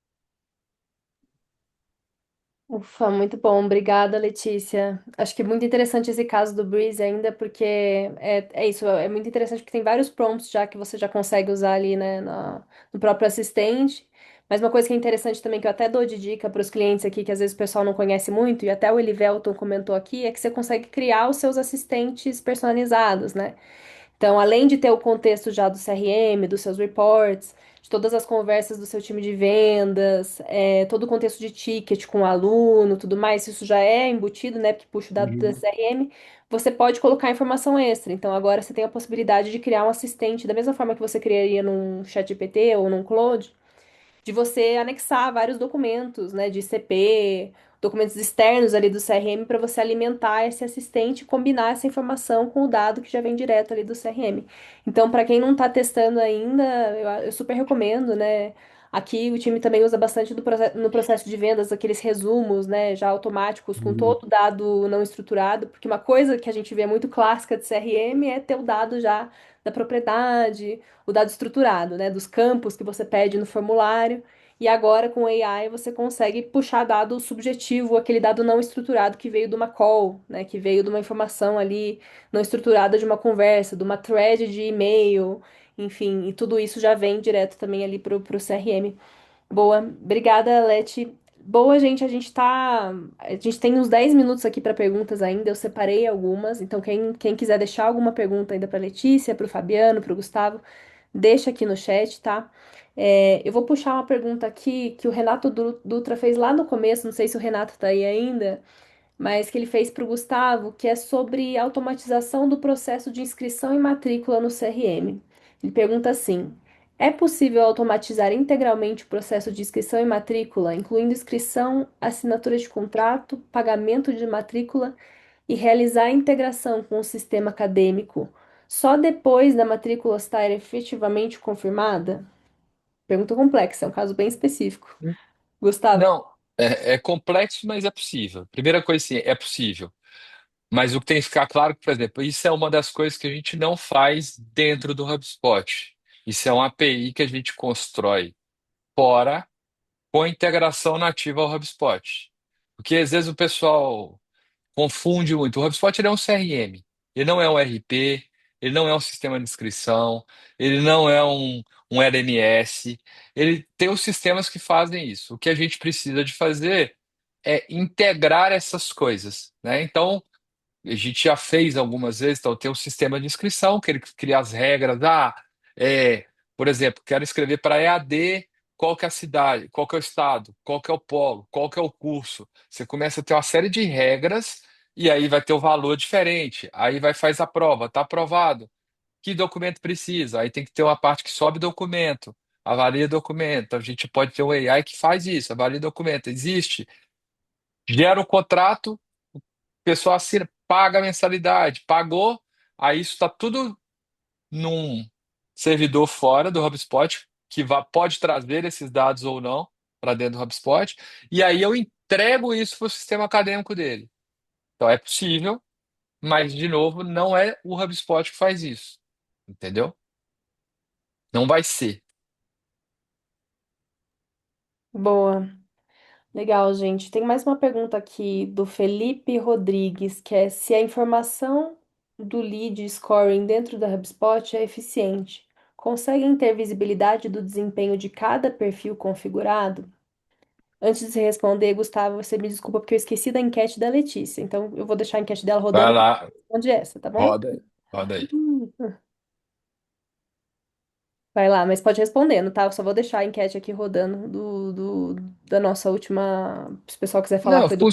Ufa, muito bom. Obrigada, Letícia. Acho que é muito interessante esse caso do Breeze ainda, porque é isso, é muito interessante porque tem vários prompts já que você já consegue usar ali, né, no próprio assistente. Mas uma coisa que é interessante também, que eu até dou de dica para os clientes aqui, que às vezes o pessoal não conhece muito, e até o Elivelton comentou aqui, é que você consegue criar os seus assistentes personalizados, né? Então, além de ter o contexto já do CRM, dos seus reports, de todas as conversas do seu time de vendas, todo o contexto de ticket com o aluno, tudo mais, isso já é embutido, né? Porque puxa o dado do Uhum. CRM, você pode colocar informação extra. Então, agora você tem a possibilidade de criar um assistente, da mesma forma que você criaria num ChatGPT ou num Claude, de você anexar vários documentos, né, de CP, documentos externos ali do CRM para você alimentar esse assistente e combinar essa informação com o dado que já vem direto ali do CRM. Então, para quem não está testando ainda, eu super recomendo, né? Aqui o time também usa bastante no processo de vendas aqueles resumos, né, já automáticos, com Uhum. todo o dado não estruturado, porque uma coisa que a gente vê muito clássica de CRM é ter o dado já da propriedade, o dado estruturado, né, dos campos que você pede no formulário. E agora com AI você consegue puxar dado subjetivo, aquele dado não estruturado que veio de uma call, né, que veio de uma informação ali não estruturada de uma conversa, de uma thread de e-mail, enfim, e tudo isso já vem direto também ali pro CRM. Boa, obrigada, Leti. Boa, gente, a gente tem uns 10 minutos aqui para perguntas ainda, eu separei algumas, então quem quiser deixar alguma pergunta ainda para Letícia, para o Fabiano, para o Gustavo, deixa aqui no chat, tá? Eu vou puxar uma pergunta aqui que o Renato Dutra fez lá no começo, não sei se o Renato tá aí ainda, mas que ele fez para o Gustavo, que é sobre automatização do processo de inscrição e matrícula no CRM. Ele pergunta assim: é possível automatizar integralmente o processo de inscrição e matrícula, incluindo inscrição, assinatura de contrato, pagamento de matrícula e realizar a integração com o sistema acadêmico só depois da matrícula estar efetivamente confirmada? Pergunta complexa, é um caso bem específico. Gustavo. Não, é complexo, mas é possível. Primeira coisa, sim, é possível. Mas o que tem que ficar claro, por exemplo, isso é uma das coisas que a gente não faz dentro do HubSpot. Isso é uma API que a gente constrói fora com a integração nativa ao HubSpot. Porque às vezes o pessoal confunde muito. O HubSpot ele é um CRM, ele não é um RP, ele não é um sistema de inscrição, ele não é um LMS. Ele tem os sistemas que fazem isso. O que a gente precisa de fazer é integrar essas coisas, né? Então, a gente já fez algumas vezes, então tem um sistema de inscrição que ele cria as regras. Por exemplo, quero escrever para EAD, qual que é a cidade, qual que é o estado, qual que é o polo, qual que é o curso. Você começa a ter uma série de regras e aí vai ter o valor diferente. Aí vai faz a prova, está aprovado. Que documento precisa? Aí tem que ter uma parte que sobe documento, avalia documento. A gente pode ter um AI que faz isso, avalia documento. Existe, gera o contrato, o pessoal assina, paga a mensalidade, pagou, aí isso está tudo num servidor fora do HubSpot, que pode trazer esses dados ou não para dentro do HubSpot, e aí eu entrego isso para o sistema acadêmico dele. Então é possível, mas, de novo, não é o HubSpot que faz isso. Entendeu? Não vai ser. Boa. Legal, gente. Tem mais uma pergunta aqui do Felipe Rodrigues, que é se a informação do lead scoring dentro da HubSpot é eficiente. Conseguem ter visibilidade do desempenho de cada perfil configurado? Antes de você responder, Gustavo, você me desculpa porque eu esqueci da enquete da Letícia. Então, eu vou deixar a enquete dela Vai rodando e lá, responde essa, tá bom? roda aí, roda aí. Vai lá, mas pode ir respondendo, tá? Eu só vou deixar a enquete aqui rodando da nossa última. Se o pessoal quiser falar Não, com o Edu.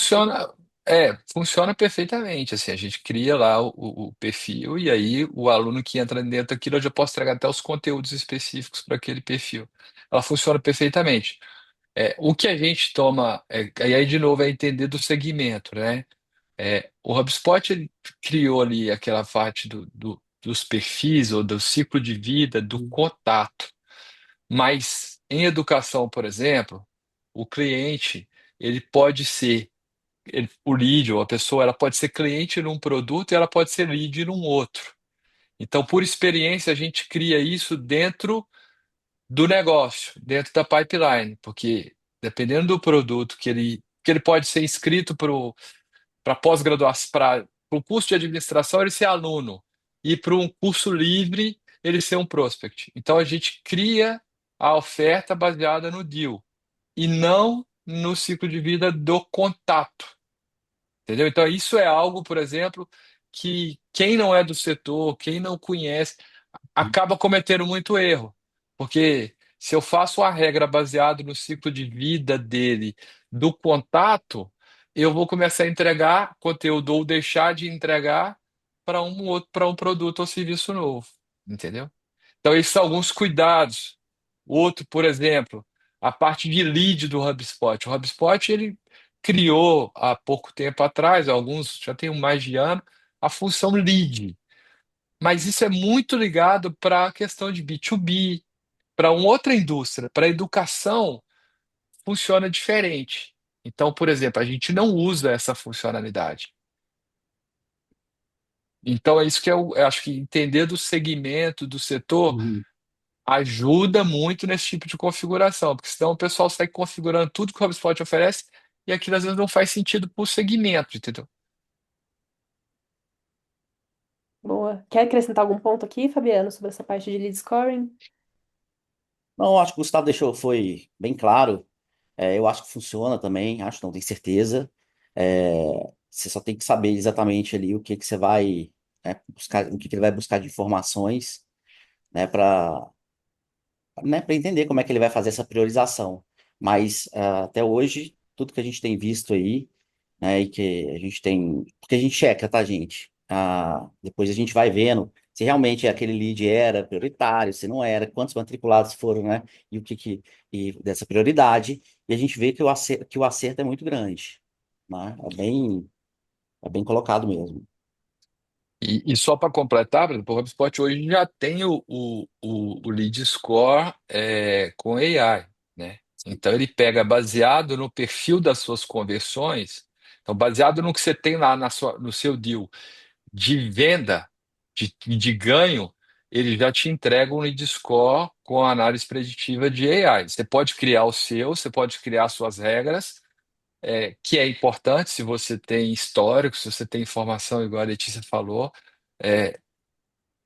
funciona perfeitamente. Assim, a gente cria lá o perfil e aí o aluno que entra dentro daquilo, eu já posso entregar até os conteúdos específicos para aquele perfil. Ela funciona perfeitamente. O que a gente toma, e aí de novo é entender do segmento, né? O HubSpot ele criou ali aquela parte dos perfis ou do ciclo de vida do contato. Mas em educação, por exemplo, o cliente ele pode ser o lead ou a pessoa, ela pode ser cliente num produto e ela pode ser lead num outro. Então, por experiência, a gente cria isso dentro do negócio, dentro da pipeline, porque dependendo do produto que ele pode ser inscrito para pós-graduação, para o curso de administração, ele ser aluno, e para um curso livre, ele ser um prospect. Então, a gente cria a oferta baseada no deal e não no ciclo de vida do contato. Entendeu? Então, isso é algo, por exemplo, que quem não é do setor, quem não conhece, acaba cometendo muito erro. Porque se eu faço a regra baseada no ciclo de vida dele, do contato, eu vou começar a entregar conteúdo ou deixar de entregar para um produto ou serviço novo. Entendeu? Então, esses são alguns cuidados. Outro, por exemplo, a parte de lead do HubSpot. O HubSpot ele criou há pouco tempo atrás, alguns já tem mais de ano, a função lead. Mas isso é muito ligado para a questão de B2B, para uma outra indústria. Para a educação, funciona diferente. Então, por exemplo, a gente não usa essa funcionalidade. Então, é isso que eu acho que entender do segmento, do setor, Uhum. ajuda muito nesse tipo de configuração, porque senão o pessoal sai configurando tudo que o HubSpot oferece e aquilo às vezes não faz sentido para o segmento, entendeu? Boa. Quer acrescentar algum ponto aqui, Fabiano, sobre essa parte de lead scoring? Não, acho que o Gustavo deixou, foi bem claro. Eu acho que funciona também, acho, não tenho certeza. Você só tem que saber exatamente ali o que que você vai, buscar, o que que ele vai buscar de informações, né, para entender como é que ele vai fazer essa priorização. Mas até hoje, tudo que a gente tem visto aí, né, e que a gente tem, porque a gente checa, tá, gente? Depois a gente vai vendo se realmente aquele lead era prioritário, se não era, quantos matriculados foram, né, e o que que e dessa prioridade, e a gente vê que o acerto é muito grande, né? É bem colocado mesmo. E só para completar, por exemplo, o HubSpot hoje já tem o lead score com AI, né? Então ele pega baseado no perfil das suas conversões, então baseado no que você tem lá no seu deal de venda, de ganho, ele já te entrega um lead score com análise preditiva de AI. Você pode criar o seu, você pode criar suas regras, que é importante se você tem histórico, se você tem informação, igual a Letícia falou, é,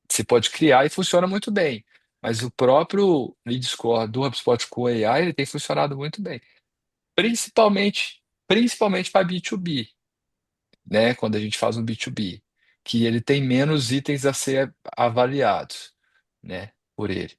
você pode criar e funciona muito bem. Mas o próprio lead score do HubSpot com AI, ele tem funcionado muito bem. Principalmente para B2B, né? Quando a gente faz um B2B, que ele tem menos itens a ser avaliados, né? Por ele.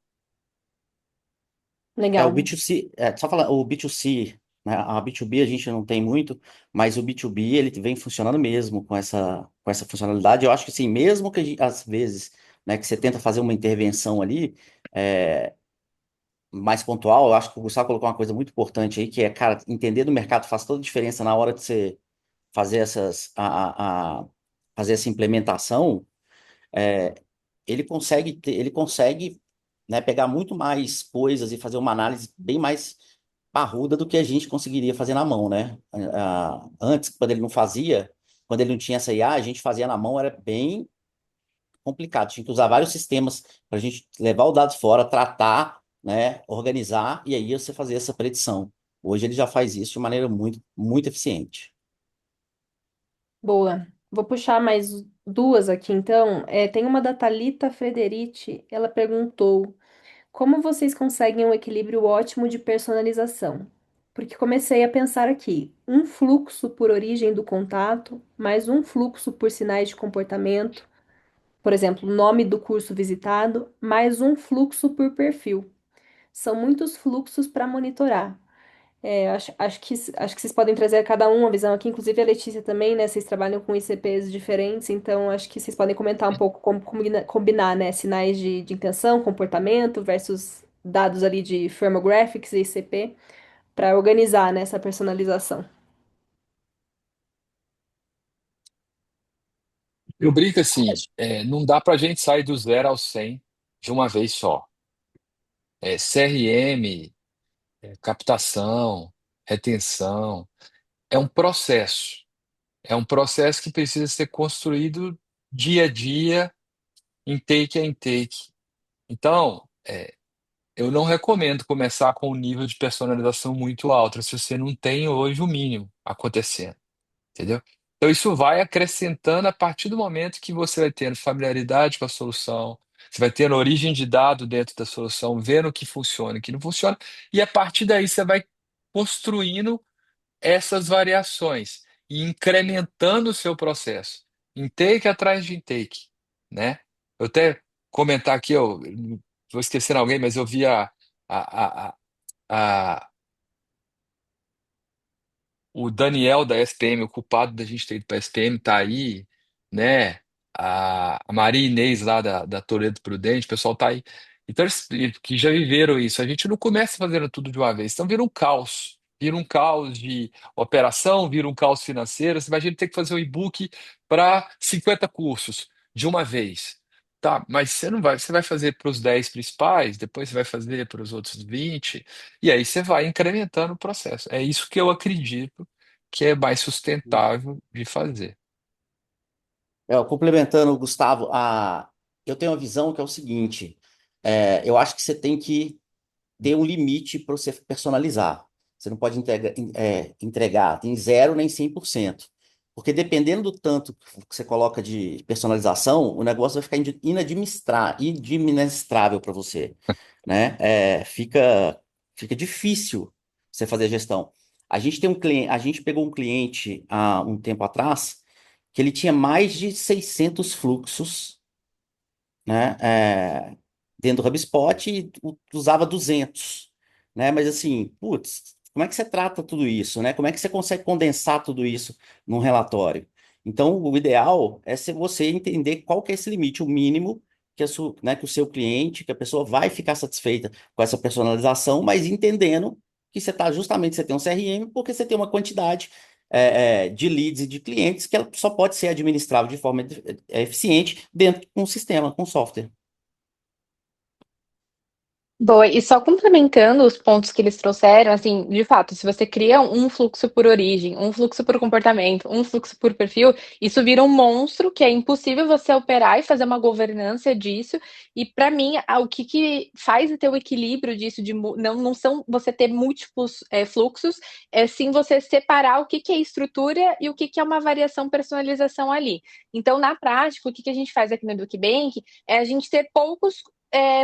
O Legal. B2C, só falar, o B2C, né, a B2B a gente não tem muito, mas o B2B ele vem funcionando mesmo com essa funcionalidade. Eu acho que assim, mesmo que às vezes, né, que você tenta fazer uma intervenção ali, é, mais pontual, eu acho que o Gustavo colocou uma coisa muito importante aí, que é, cara, entender do mercado faz toda a diferença na hora de você fazer fazer essa implementação. é, ele consegue, né, pegar muito mais coisas e fazer uma análise bem mais parruda do que a gente conseguiria fazer na mão, né? Antes, quando ele não fazia, quando ele não tinha essa IA, a gente fazia na mão, era bem complicado. Tinha que usar vários sistemas para a gente levar o dado fora, tratar, né, organizar e aí você fazer essa predição. Hoje ele já faz isso de maneira muito eficiente. Boa. Vou puxar mais duas aqui, então. Tem uma da Thalita Frederici. Ela perguntou: como vocês conseguem um equilíbrio ótimo de personalização? Porque comecei a pensar aqui, um fluxo por origem do contato, mais um fluxo por sinais de comportamento, por exemplo, nome do curso visitado, mais um fluxo por perfil. São muitos fluxos para monitorar. Acho que vocês podem trazer cada um uma visão aqui, inclusive a Letícia também, né? Vocês trabalham com ICPs diferentes, então acho que vocês podem comentar um pouco como combinar, né? Sinais de intenção, comportamento versus dados ali de firmographics e ICP para organizar, né, essa personalização. Eu brinco assim, não dá para a gente sair do 0 ao 100 de uma vez só. CRM, captação, retenção, é um processo. É um processo que precisa ser construído dia a dia, intake a intake. Então, eu não recomendo começar com um nível de personalização muito alto se você não tem hoje o mínimo acontecendo, entendeu? Então, isso vai acrescentando a partir do momento que você vai tendo familiaridade com a solução, você vai tendo origem de dado dentro da solução, vendo o que funciona e o que não funciona, e a partir daí você vai construindo essas variações e incrementando o seu processo, intake atrás de intake, né? Eu até comentar aqui, eu vou esquecendo alguém, mas eu vi a, a, a, o Daniel da SPM, o culpado da gente ter ido para a SPM, tá aí, né? A Maria Inês lá da Toledo Prudente, o pessoal tá aí. Então, eles que já viveram isso, a gente não começa fazendo tudo de uma vez, então vira um caos. Vira um caos de operação, vira um caos financeiro. Você imagina ter que fazer um e-book para 50 cursos de uma vez. Tá, mas você não vai, você vai fazer para os 10 principais, depois você vai fazer para os outros 20. E aí você vai incrementando o processo. É isso que eu acredito que é mais sustentável de fazer. Complementando o Gustavo, eu tenho uma visão que é o seguinte: eu acho que você tem que ter um limite para você personalizar. Você não pode entregar nem zero nem 100%. Porque dependendo do tanto que você coloca de personalização, o negócio vai ficar inadministrável para você, né? Fica difícil você fazer a gestão. A gente pegou um cliente há um tempo atrás que ele tinha mais de 600 fluxos, né, dentro do HubSpot e usava 200, né? Mas assim, putz, como é que você trata tudo isso, né? Como é que você consegue condensar tudo isso num relatório? Então, o ideal é se você entender qual que é esse limite, o mínimo né, que o seu cliente, que a pessoa vai ficar satisfeita com essa personalização, mas entendendo que você tem um CRM porque você tem uma quantidade de leads e de clientes que ela só pode ser administrável de forma eficiente dentro de um sistema, com software. Boa, e só complementando os pontos que eles trouxeram, assim, de fato, se você cria um fluxo por origem, um fluxo por comportamento, um fluxo por perfil, isso vira um monstro que é impossível você operar e fazer uma governança disso. E para mim, o que faz ter o equilíbrio disso, não são você ter múltiplos fluxos, é sim você separar o que é estrutura e o que é uma variação personalização ali. Então, na prática, o que a gente faz aqui no EducBank é a gente ter poucos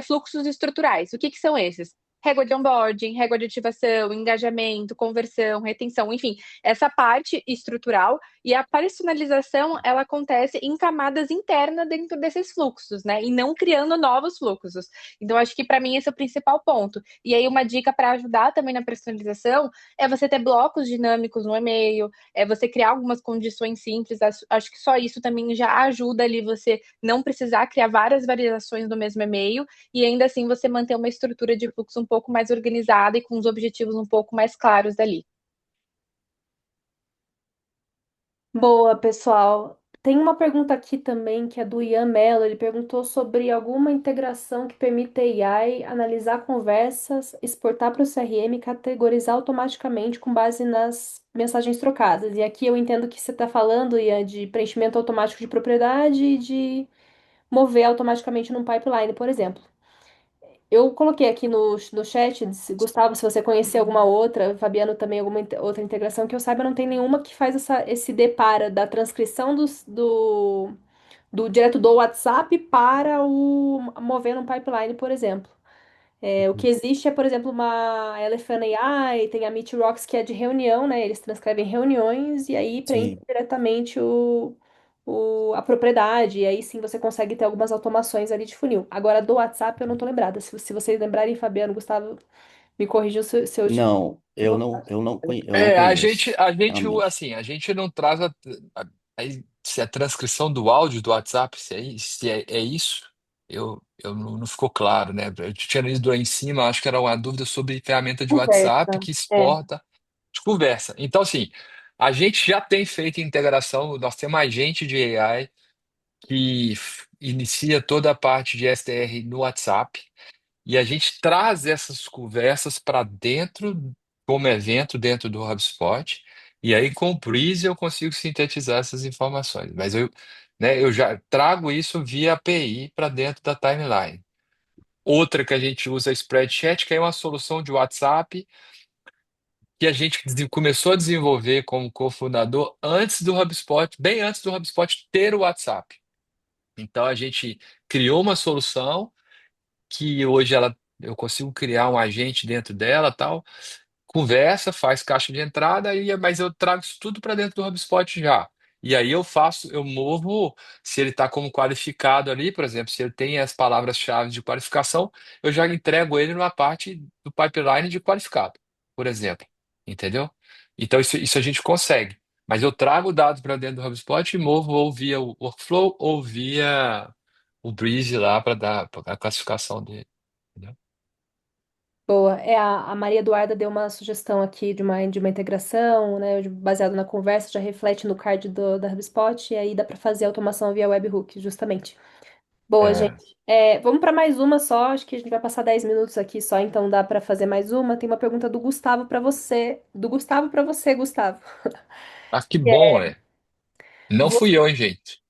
fluxos estruturais. O que são esses? régua de onboarding, régua de ativação, engajamento, conversão, retenção, enfim, essa parte estrutural e a personalização, ela acontece em camadas internas dentro desses fluxos, né? E não criando novos fluxos. Então, acho que para mim esse é o principal ponto. E aí, uma dica para ajudar também na personalização é você ter blocos dinâmicos no e-mail, é você criar algumas condições simples. Acho que só isso também já ajuda ali você não precisar criar várias variações do mesmo e-mail e ainda assim você manter uma estrutura de fluxo um pouco mais organizada e com os objetivos um pouco mais claros dali. Boa, pessoal. Tem uma pergunta aqui também que é do Ian Mello. Ele perguntou sobre alguma integração que permita AI analisar conversas, exportar para o CRM e categorizar automaticamente com base nas mensagens trocadas. E aqui eu entendo que você está falando, Ian, de preenchimento automático de propriedade e de mover automaticamente num pipeline, por exemplo. Eu coloquei aqui no chat, Gustavo, se você conhecer alguma outra, Fabiano também, alguma outra integração que eu saiba, não tem nenhuma que faz esse depara da transcrição do direto do WhatsApp para o mover no pipeline, por exemplo. O que existe é, por exemplo, uma Elephant AI, tem a Meet Rocks, que é de reunião, né? Eles transcrevem reuniões e aí preenche Sim. diretamente a propriedade. E aí sim você consegue ter algumas automações ali de funil. Agora, do WhatsApp eu não tô lembrada. Se vocês lembrarem, Fabiano, Gustavo, me corrijam se eu estiver Não, equivocado. eu não A gente, conheço, realmente. assim, a gente não traz se a transcrição do áudio do WhatsApp, se é isso, eu não ficou claro, né? Eu tinha lido aí em cima, acho que era uma dúvida sobre ferramenta de WhatsApp Conversa. que É. exporta de conversa. Então, assim, a gente já tem feito integração, nós temos agente de AI que inicia toda a parte de SDR no WhatsApp. E a gente traz essas conversas para dentro, como evento dentro do HubSpot, e aí com o Breeze eu consigo sintetizar essas informações. Mas eu já trago isso via API para dentro da timeline. Outra que a gente usa é Spreadsheet, que é uma solução de WhatsApp que a gente começou a desenvolver como cofundador antes do HubSpot, bem antes do HubSpot ter o WhatsApp. Então a gente criou uma solução que hoje eu consigo criar um agente dentro dela, tal, conversa, faz caixa de entrada, mas eu trago isso tudo para dentro do HubSpot já. E aí eu movo, se ele está como qualificado ali, por exemplo, se ele tem as palavras-chave de qualificação, eu já entrego ele numa parte do pipeline de qualificado, por exemplo. Entendeu? Então isso a gente consegue. Mas eu trago dados para dentro do HubSpot e movo ou via o workflow ou via o Breeze lá para dar a classificação dele. Entendeu? Boa. A Maria Eduarda deu uma sugestão aqui de uma integração, né? Baseado na conversa, já reflete no card da HubSpot, e aí dá para fazer automação via webhook, justamente. Boa, É, gente. Vamos para mais uma só. Acho que a gente vai passar 10 minutos aqui só, então dá para fazer mais uma. Tem uma pergunta do Gustavo para você. Do Gustavo para você, Gustavo. ah, que bom, é. Não Vo- fui eu, hein, gente.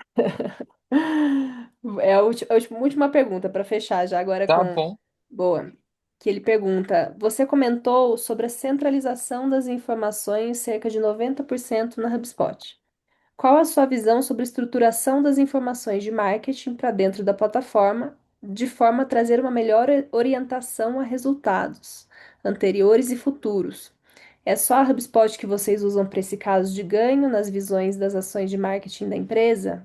É a última pergunta para fechar já agora Tá com. bom. Boa. Que ele pergunta: Você comentou sobre a centralização das informações cerca de 90% na HubSpot. Qual a sua visão sobre a estruturação das informações de marketing para dentro da plataforma, de forma a trazer uma melhor orientação a resultados anteriores e futuros? É só a HubSpot que vocês usam para esse caso de ganho nas visões das ações de marketing da empresa?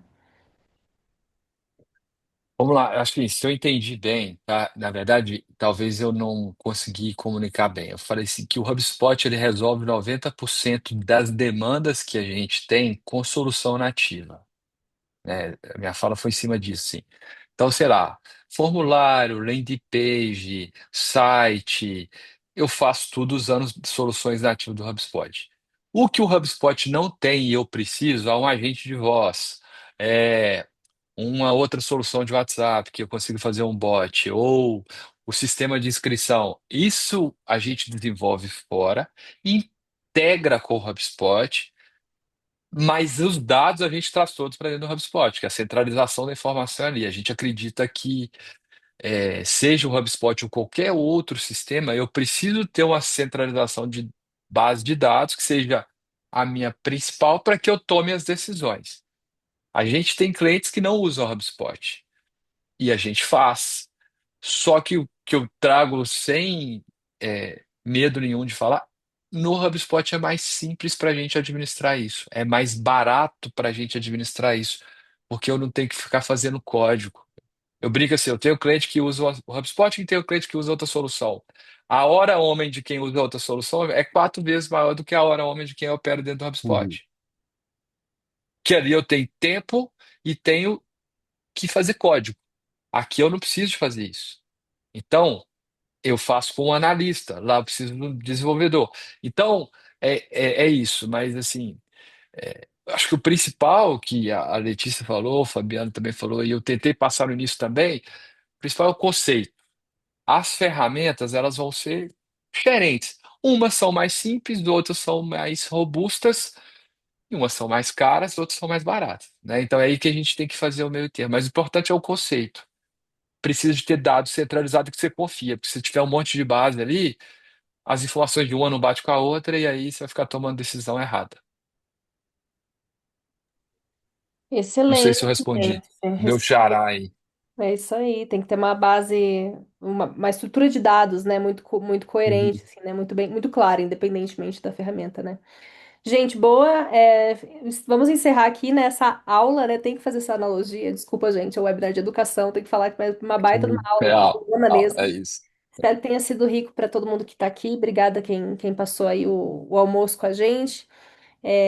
Vamos lá, acho que se eu entendi bem, tá? Na verdade, talvez eu não consegui comunicar bem. Eu falei assim, que o HubSpot ele resolve 90% das demandas que a gente tem com solução nativa, né? A minha fala foi em cima disso, sim. Então, sei lá, formulário, landing page, site, eu faço tudo usando soluções nativas do HubSpot. O que o HubSpot não tem e eu preciso é um agente de voz. É, uma outra solução de WhatsApp que eu consigo fazer um bot, ou o sistema de inscrição. Isso a gente desenvolve fora, integra com o HubSpot, mas os dados a gente traz todos para dentro do HubSpot, que é a centralização da informação ali. A gente acredita que seja o HubSpot ou qualquer outro sistema, eu preciso ter uma centralização de base de dados que seja a minha principal para que eu tome as decisões. A gente tem clientes que não usam o HubSpot. E a gente faz. Só que o que eu trago sem medo nenhum de falar. No HubSpot é mais simples para a gente administrar isso, é mais barato para a gente administrar isso, porque eu não tenho que ficar fazendo código. Eu brinco assim, eu tenho cliente que usa o HubSpot e tenho cliente que usa outra solução. A hora homem de quem usa outra solução é 4 vezes maior do que a hora homem de quem opera dentro do Uhum. HubSpot. Que ali eu tenho tempo e tenho que fazer código. Aqui eu não preciso de fazer isso. Então, eu faço com um analista, lá eu preciso de um desenvolvedor. Então, é isso, mas assim, acho que o principal que a Letícia falou, o Fabiano também falou, e eu tentei passar no início também, o principal é o conceito. As ferramentas, elas vão ser diferentes. Umas são mais simples, outras são mais robustas, e umas são mais caras, outras são mais baratas, né? Então é aí que a gente tem que fazer o meio termo. Mas o importante é o conceito. Precisa de ter dados centralizados que você confia, porque se tiver um monte de base ali, as informações de uma não batem com a outra e aí você vai ficar tomando decisão errada. Não sei Excelente, se eu respondi. gente. Meu xará aí. É isso aí, tem que ter uma base, uma estrutura de dados, né, muito coerente, Uhum. assim, né, muito bem, muito clara, independentemente da ferramenta, né. Gente, boa, vamos encerrar aqui nessa aula, né, tem que fazer essa analogia, desculpa, gente, é o webinar de educação, tem que falar que é uma baita de uma aula, uma Real, aula é mesmo. isso. Espero que tenha sido rico para todo mundo que está aqui, obrigada quem passou aí o almoço com a gente.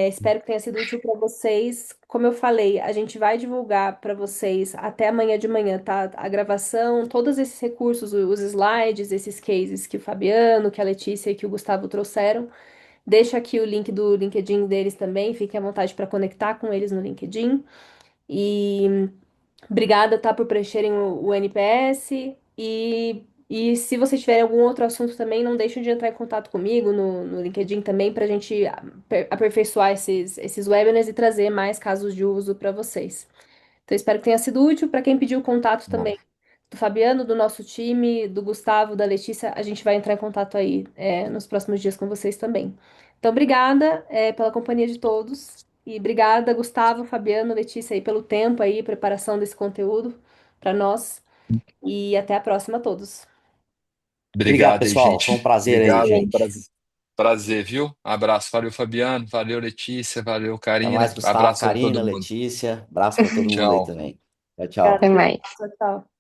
Espero que tenha sido útil para vocês. Como eu falei, a gente vai divulgar para vocês até amanhã de manhã, tá? A gravação, todos esses recursos, os slides, esses cases que o Fabiano, que a Letícia e que o Gustavo trouxeram. Deixa aqui o link do LinkedIn deles também, fiquem à vontade para conectar com eles no LinkedIn. E obrigada, tá, por preencherem o NPS. E se vocês tiverem algum outro assunto também, não deixem de entrar em contato comigo no LinkedIn também, para a gente aperfeiçoar esses webinars e trazer mais casos de uso para vocês. Então, espero que tenha sido útil. Para quem pediu contato Bom, também do Fabiano, do nosso time, do Gustavo, da Letícia, a gente vai entrar em contato aí, nos próximos dias com vocês também. Então, obrigada, pela companhia de todos. E obrigada, Gustavo, Fabiano, Letícia, aí, pelo tempo aí, preparação desse conteúdo para nós. E até a próxima a todos. Obrigado, obrigado aí, pessoal. Foi um gente. prazer aí, Obrigado, gente. prazer, viu? Abraço. Valeu, Fabiano. Valeu, Letícia. Valeu, Até mais, Karina. Gustavo, Abraço a Karina, todo mundo. Letícia. Abraço para todo mundo aí Tchau. também. Tchau, Obrigada, tchau. Até pessoal. mais. Tchau, tchau.